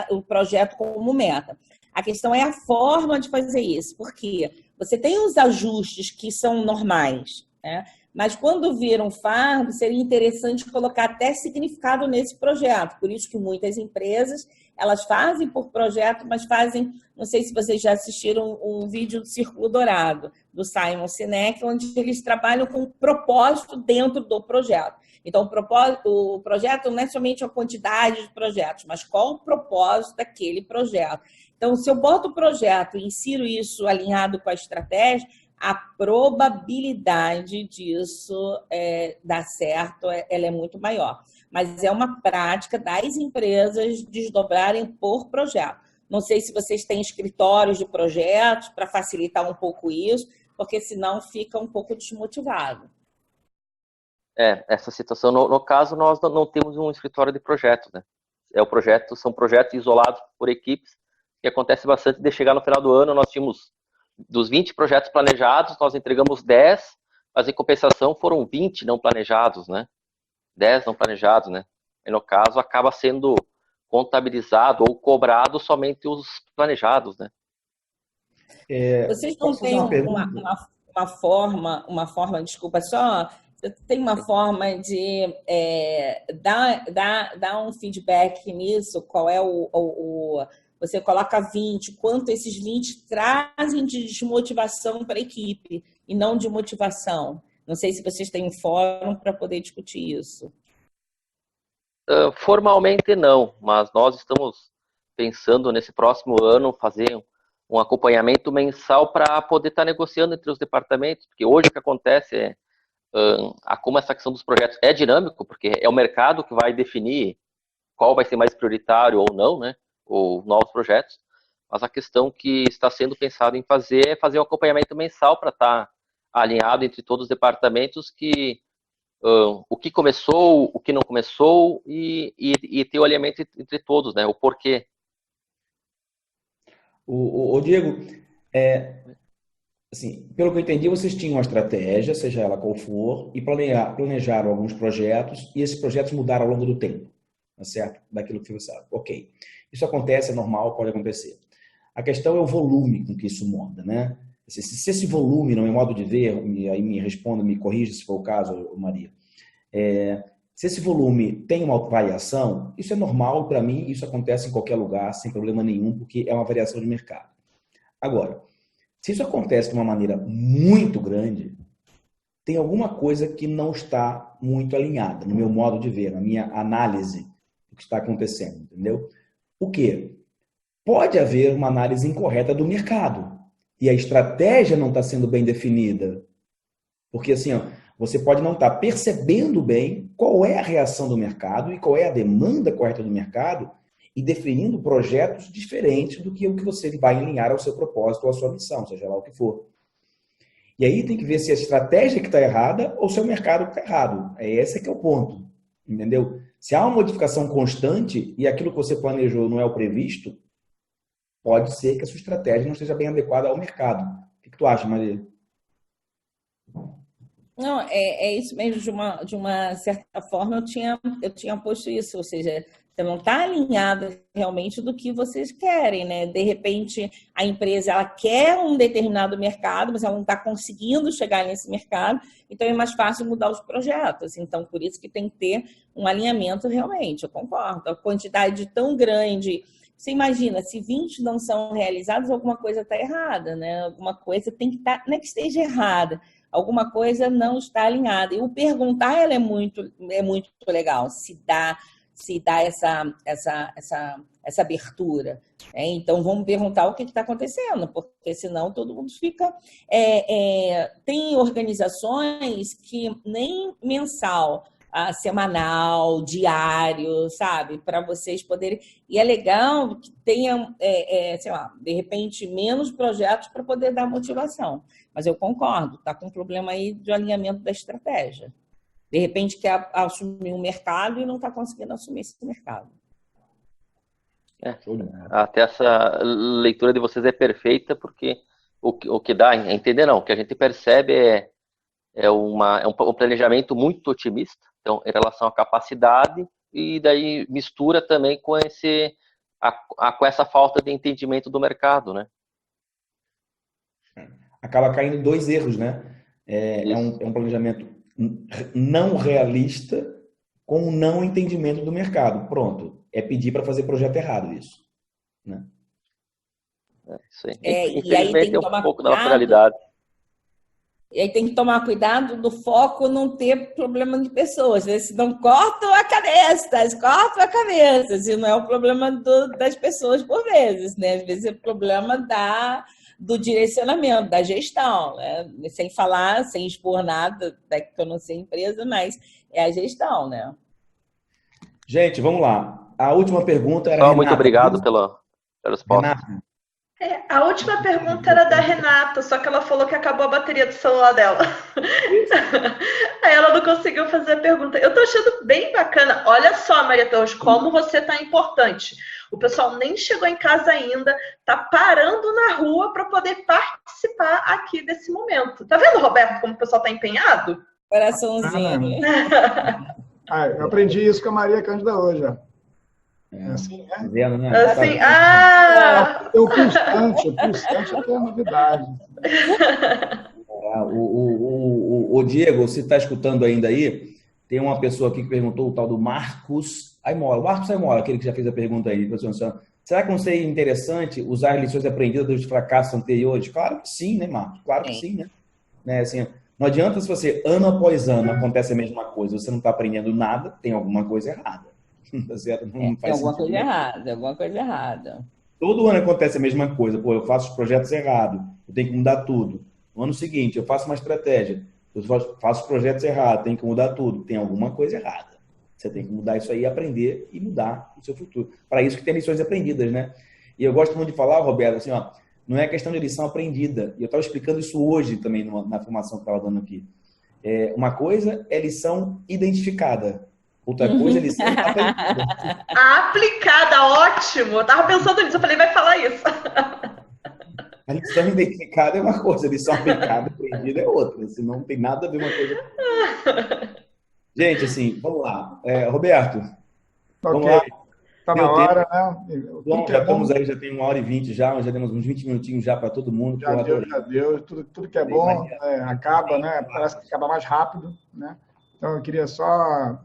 o projeto como meta. A questão é a forma de fazer isso, porque você tem os ajustes que são normais, né? Mas quando vira um fardo, seria interessante colocar até significado nesse projeto. Por isso que muitas empresas, elas fazem por projeto, mas fazem, não sei se vocês já assistiram um vídeo do Círculo Dourado, do Simon Sinek, onde eles trabalham com um propósito dentro do projeto. Então, o projeto não é somente a quantidade de projetos, mas qual o propósito daquele projeto. Então, se eu boto o projeto e insiro isso alinhado com a estratégia, a probabilidade disso dar certo ela é muito maior. Mas é uma prática das empresas desdobrarem por projeto. Não sei se vocês têm escritórios de projetos para facilitar um pouco isso, porque senão fica um pouco desmotivado. Essa situação, no caso, nós não temos um escritório de projetos, né? São projetos isolados por equipes, que acontece bastante de chegar no final do ano, nós tínhamos dos 20 projetos planejados, nós entregamos 10, mas em compensação foram 20 não planejados, né? 10 não planejados, né? E no caso acaba sendo contabilizado ou cobrado somente os planejados, né? Vocês não têm uma forma, desculpa, só, você tem uma forma de dar um feedback nisso? Qual é você coloca 20, quanto esses 20 trazem de desmotivação para a equipe e não de motivação? Não sei se vocês têm um fórum para poder discutir isso. Formalmente não, mas nós estamos pensando nesse próximo ano fazer um acompanhamento mensal para poder estar negociando entre os departamentos, porque hoje o que acontece é como essa questão dos projetos é dinâmico, porque é o mercado que vai definir qual vai ser mais prioritário ou não, né? Ou novos projetos, mas a questão que está sendo pensado em fazer é fazer um acompanhamento mensal para estar alinhado entre todos os departamentos o que começou, o que não começou e ter o alinhamento entre todos, né? O porquê. O Diego, assim, pelo que eu entendi, vocês tinham uma estratégia, seja ela qual for, e planejaram alguns projetos, e esses projetos mudaram ao longo do tempo, tá certo? Daquilo que você sabe. Ok. Isso acontece, é normal, pode acontecer. A questão é o volume com que isso muda, né? Se esse volume, no meu modo de ver, aí me responda, me corrija se for o caso, Maria. Se esse volume tem uma variação, isso é normal para mim, isso acontece em qualquer lugar, sem problema nenhum, porque é uma variação de mercado. Agora, se isso acontece de uma maneira muito grande, tem alguma coisa que não está muito alinhada, no meu modo de ver, na minha análise do que está acontecendo, entendeu? O quê? Pode haver uma análise incorreta do mercado e a estratégia não está sendo bem definida. Porque assim, você pode não estar percebendo bem qual é a reação do mercado e qual é a demanda correta do mercado e definindo projetos diferentes do que o que você vai alinhar ao seu propósito ou à sua missão, seja lá o que for. E aí tem que ver se a estratégia que está errada ou se é o mercado que está errado. Esse que é o ponto, entendeu? Se há uma modificação constante e aquilo que você planejou não é o previsto, pode ser que a sua estratégia não esteja bem adequada ao mercado. O que tu acha, Maria? Não, é isso mesmo, de uma certa forma eu tinha posto isso, ou seja, Você não está alinhado realmente do que vocês querem, né? De repente, a empresa ela quer um determinado mercado, mas ela não está conseguindo chegar nesse mercado, então é mais fácil mudar os projetos. Então, por isso que tem que ter um alinhamento realmente, eu concordo. A quantidade tão grande, você imagina, se 20 não são realizados, alguma coisa está errada, né? Alguma coisa tem que estar, não é que esteja errada, alguma coisa não está alinhada. E o perguntar ela é muito legal, se dá essa abertura. Então, vamos perguntar o que está acontecendo, porque senão todo mundo fica... tem organizações que nem mensal, semanal, diário, sabe? Para vocês poderem... E é legal que tenham, sei lá, de repente, menos projetos para poder dar motivação. Mas eu concordo, está com um problema aí de alinhamento da estratégia. De repente quer assumir um mercado e não está conseguindo assumir esse mercado. Até essa leitura de vocês é perfeita, porque o que dá a entender, não, o que a gente percebe é um planejamento muito otimista, então, em relação à capacidade, e daí mistura também com essa falta de entendimento do mercado, né? Acaba caindo em 2 erros, né? É um planejamento não realista com um não entendimento do mercado. Pronto. É pedir para fazer projeto errado isso. Né? Isso aí. E aí tem que tomar pouco da naturalidade. E aí tem que tomar cuidado do foco não ter problema de pessoas, né? Senão cortam a cabeça, se não é o problema das pessoas por vezes, né? Às vezes é problema do direcionamento, da gestão, né? Sem falar, sem expor nada, que eu não sei empresa, mas é a gestão, né? Gente, vamos lá. A última pergunta era... Renata. Muito obrigado pela resposta. Renata. A última pergunta era da Renata, só que ela falou que acabou a bateria do celular dela. Aí ela não conseguiu fazer a pergunta. Eu tô achando bem bacana. Olha só, Maria Torres, como você tá importante. O pessoal nem chegou em casa ainda, tá parando na rua para poder participar aqui desse momento. Tá vendo, Roberto, como o pessoal tá empenhado? Coraçãozinho. Eu aprendi isso com a Maria Cândida hoje, ó. Assim, né? Assim, O pulsante é que é a novidade. O Diego, você está escutando ainda aí? Tem uma pessoa aqui que perguntou, o tal do Marcos Aimola. Marcos Aimola, aquele que já fez a pergunta aí. Será que não seria interessante usar as lições aprendidas dos fracassos anteriores? Claro que sim, né, Marcos? Claro que sim, né? Assim, não adianta se você, ano após ano, acontece a mesma coisa, você não está aprendendo nada, tem alguma coisa errada. Tá certo? Não tem alguma coisa errada. Todo ano acontece a mesma coisa. Pô, eu faço os projetos errados, eu tenho que mudar tudo. No ano seguinte, eu faço uma estratégia, eu faço os projetos errados, tenho que mudar tudo. Tem alguma coisa errada. Você tem que mudar isso aí, aprender e mudar o seu futuro. Para isso que tem lições aprendidas, né? E eu gosto muito de falar, Roberto, assim, ó, não é questão de lição aprendida. E eu estava explicando isso hoje também na formação que eu estava dando aqui. Uma coisa é lição identificada. Outra coisa, lição aplicada. Aplicada, ótimo. Eu estava pensando nisso, eu falei, vai falar isso. A lição identificada é uma coisa, a lição aplicada, aprendida é outra. Senão não tem nada a ver uma coisa. Gente, assim, vamos lá. Roberto, vamos lá. Está na hora, né? Bom, já estamos aí, já tem 1h20 já temos uns 20 minutinhos já para todo mundo. Já deu. Tudo que é bom acaba, né? Parece que acaba mais rápido, né? Então, eu queria só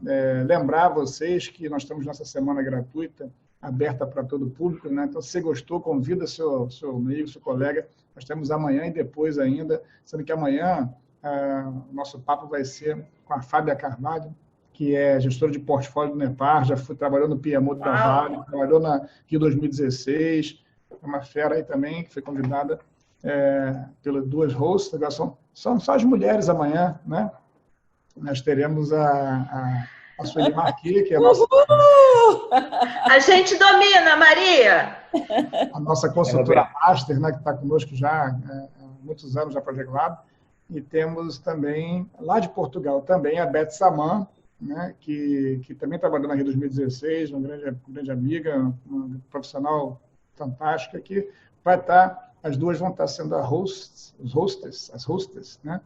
lembrar vocês que nós estamos nessa semana gratuita, aberta para todo o público, né? Então, se você gostou, convida seu amigo, seu colega. Nós temos amanhã e depois ainda, sendo que amanhã o nosso papo vai ser com a Fábia Carvalho, que é gestora de portfólio do Nepar, trabalhou no Piemonte da Vale, trabalhou na Rio 2016, é uma fera aí também, que foi convidada pelas 2 hosts. Agora são só as mulheres amanhã, né? Nós teremos a Sueli Marquilha, que é a nossa... A gente domina, Maria! A nossa consultora master, né, que está conosco já há muitos anos, já Project Lab. E temos também, lá de Portugal, também a Beth Saman, né, que também trabalhou na Rio 2016, uma grande amiga, uma profissional fantástica, que vai estar, as duas vão estar sendo as hostess, né,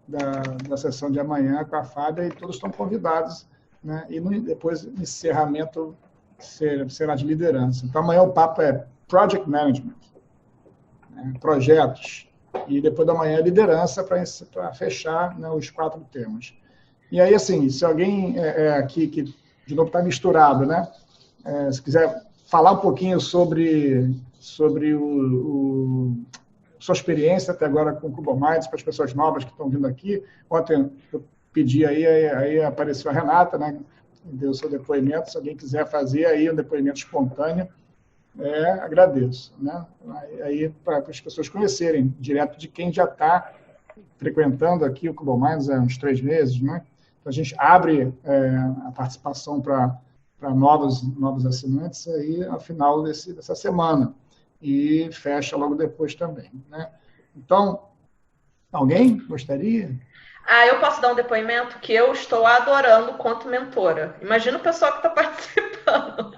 da sessão de amanhã com a Fábia, e todos estão convidados, né? E depois, encerramento será de liderança. Então, amanhã o papo é Project Management, né? Projetos. E depois da manhã, liderança para fechar, né, os 4 temas. E aí, assim, se alguém aqui, que de novo está misturado, né? Se quiser falar um pouquinho sobre sua experiência até agora com o Cubo Minds, para as pessoas novas que estão vindo aqui. Ontem eu pedi aí apareceu a Renata, né? Deu o seu depoimento. Se alguém quiser fazer aí um depoimento espontâneo, agradeço, né? Aí para as pessoas conhecerem direto de quem já está frequentando aqui o Cubo Minds há uns 3 meses, né? Então, a gente abre a participação para novos assinantes aí ao final dessa semana e fecha logo depois também, né? Então, alguém gostaria? Eu posso dar um depoimento que eu estou adorando quanto mentora. Imagina o pessoal que está participando.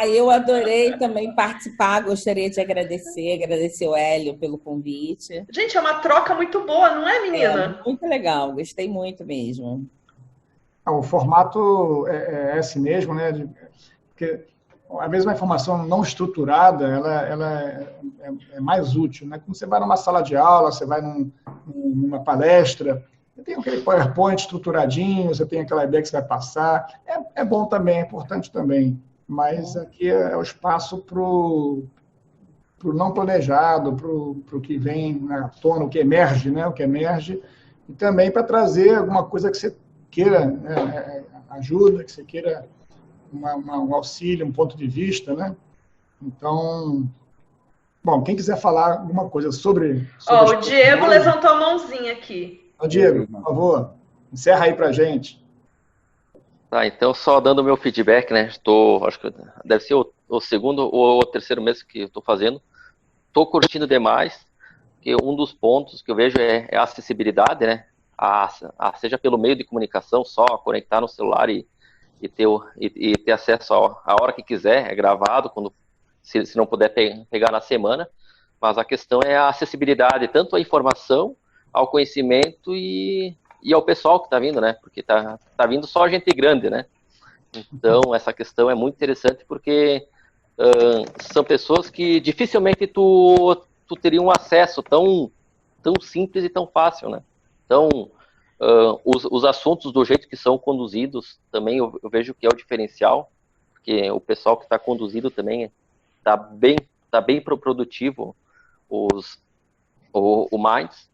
Eu adorei também participar, gostaria de agradecer o Hélio pelo convite. Gente, é uma troca muito boa, não é, menina? Muito legal, gostei muito mesmo. O formato é esse mesmo, né? Porque às vezes uma informação não estruturada, ela é mais útil, né? Como você vai numa sala de aula, você vai numa palestra, você tem aquele PowerPoint estruturadinho, você tem aquela ideia que você vai passar. É bom também, é importante também. Mas aqui é o espaço para o não planejado, para o que vem à tona, o que emerge, né? O que emerge. E também para trazer alguma coisa que você queira ajuda, que você queira um auxílio, um ponto de vista, né? Então, bom, quem quiser falar alguma coisa sobre o Diego levantou a mãozinha aqui. Diego, por favor, encerra aí pra gente. Tá, então só dando o meu feedback, né? Acho que deve ser o segundo ou o terceiro mês que eu estou fazendo. Estou curtindo demais, porque um dos pontos que eu vejo é a acessibilidade, né? Seja pelo meio de comunicação, só conectar no celular e ter acesso a hora que quiser, é gravado, se não puder pegar na semana, mas a questão é a acessibilidade, tanto à informação, ao conhecimento e ao pessoal que está vindo, né? Porque tá vindo só gente grande, né? Então, essa questão é muito interessante porque são pessoas que dificilmente tu teria um acesso tão simples e tão fácil, né? Então, os assuntos do jeito que são conduzidos também eu vejo que é o diferencial, porque o pessoal que está conduzido também está bem produtivo, o Minds,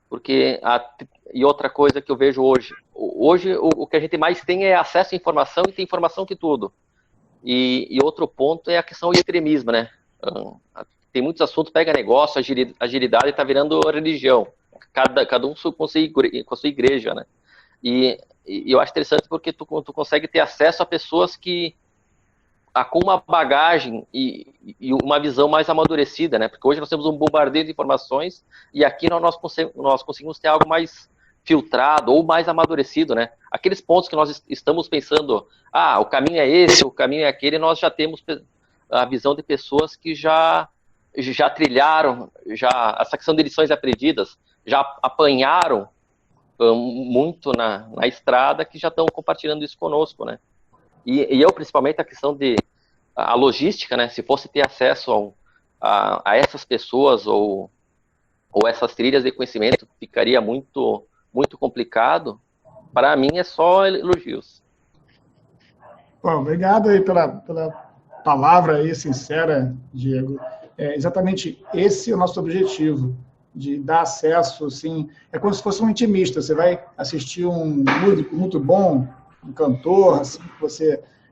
porque e outra coisa que eu vejo hoje o que a gente mais tem é acesso à informação e tem informação que tudo. E outro ponto é a questão do extremismo, né? Tem muitos assuntos, pega negócio, agilidade está virando religião. Cada um com a sua igreja, né? E eu acho interessante porque tu consegue ter acesso a pessoas com uma bagagem e uma visão mais amadurecida, né? Porque hoje nós temos um bombardeio de informações e aqui nós conseguimos ter algo mais filtrado ou mais amadurecido, né? Aqueles pontos que nós estamos pensando, o caminho é esse, o caminho é aquele, nós já temos a visão de pessoas que já trilharam, essa questão de lições aprendidas, já apanharam muito na estrada, que já estão compartilhando isso conosco, né? E eu, principalmente, a questão a logística, né? Se fosse ter acesso a essas pessoas ou essas trilhas de conhecimento, ficaria muito, muito complicado. Para mim, é só elogios. Bom, obrigado aí pela palavra aí sincera, Diego. Exatamente esse é o nosso objetivo, de dar acesso, assim, é como se fosse um intimista. Você vai assistir um músico muito bom, um cantor, assim,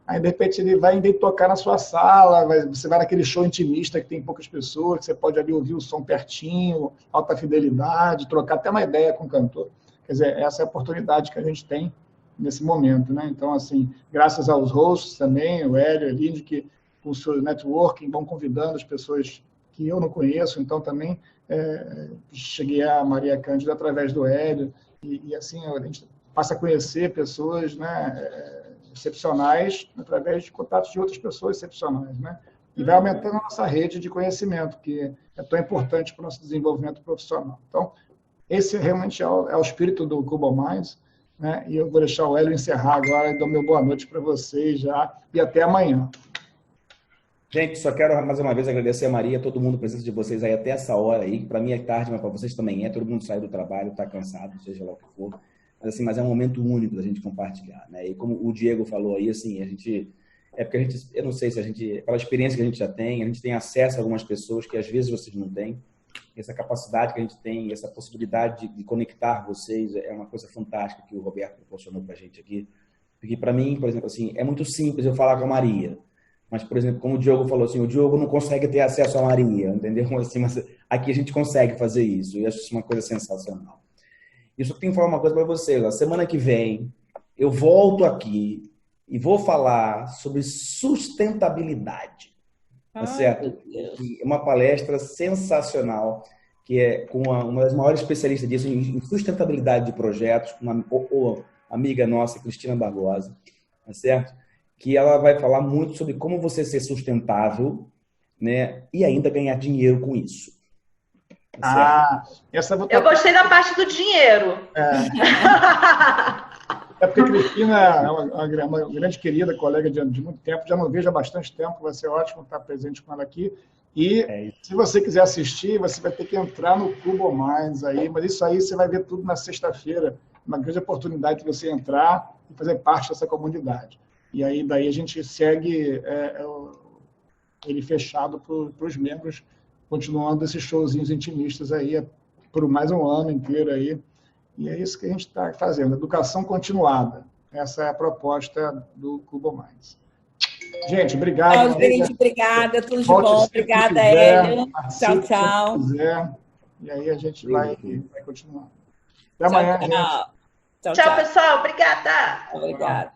aí de repente ele vai tocar na sua sala, você vai naquele show intimista que tem poucas pessoas, que você pode ali ouvir o som pertinho, alta fidelidade, trocar até uma ideia com o cantor. Quer dizer, essa é a oportunidade que a gente tem nesse momento, né? Então, assim, graças aos hosts também, o Hélio, a Lindy, que com o seu networking vão convidando as pessoas que eu não conheço, então também cheguei a Maria Cândida através do Hélio, e assim, a gente passa a conhecer pessoas, né, excepcionais através de contatos de outras pessoas excepcionais, né? E vai aumentando a nossa rede de conhecimento, que é tão importante para o nosso desenvolvimento profissional. Então, esse realmente é o espírito do Cubo Minds, né? E eu vou deixar o Hélio encerrar agora e dar meu boa noite para vocês já, e até amanhã. Gente, só quero mais uma vez agradecer a Maria, todo mundo precisa de vocês aí até essa hora aí. Para mim é tarde, mas para vocês também é. Todo mundo saiu do trabalho, está cansado, seja lá o que for. Mas, assim, mas é um momento único da gente compartilhar, né? E como o Diego falou aí, assim, porque a gente, eu não sei se a gente, pela experiência que a gente já tem, a gente tem acesso a algumas pessoas que às vezes vocês não têm. Essa capacidade que a gente tem, essa possibilidade de conectar vocês é uma coisa fantástica que o Roberto proporcionou para a gente aqui. Porque para mim, por exemplo, assim, é muito simples eu falar com a Maria. Mas, por exemplo, como o Diogo falou, assim, o Diogo não consegue ter acesso à Maria, entendeu? Assim, mas aqui a gente consegue fazer isso. E eu acho isso uma coisa sensacional. E só tenho que falar uma coisa para vocês. A semana que vem, eu volto aqui e vou falar sobre sustentabilidade. Tá certo? É uma palestra sensacional, que é com uma das maiores especialistas disso em sustentabilidade de projetos, uma amiga nossa, Cristina Barbosa, tá certo? Que ela vai falar muito sobre como você ser sustentável, né, e ainda ganhar dinheiro com isso. Tá eu gostei da parte do dinheiro. É porque a Cristina é uma grande querida, colega de muito tempo, já não vejo há bastante tempo, vai ser ótimo estar presente com ela aqui. E se você quiser assistir, você vai ter que entrar no Cubo Minds aí, mas isso aí você vai ver tudo na sexta-feira, uma grande oportunidade de você entrar e fazer parte dessa comunidade. E aí daí a gente segue ele fechado para os membros, continuando esses showzinhos intimistas aí por mais um ano inteiro aí. E é isso que a gente está fazendo, educação continuada. Essa é a proposta do Cubo Minds. Gente, obrigado. Gente, obrigada, tudo de bom. Obrigada, Hélio. Tchau, tchau. E aí a gente vai continuar. Até amanhã, gente. Tchau, pessoal. Obrigada. Obrigada.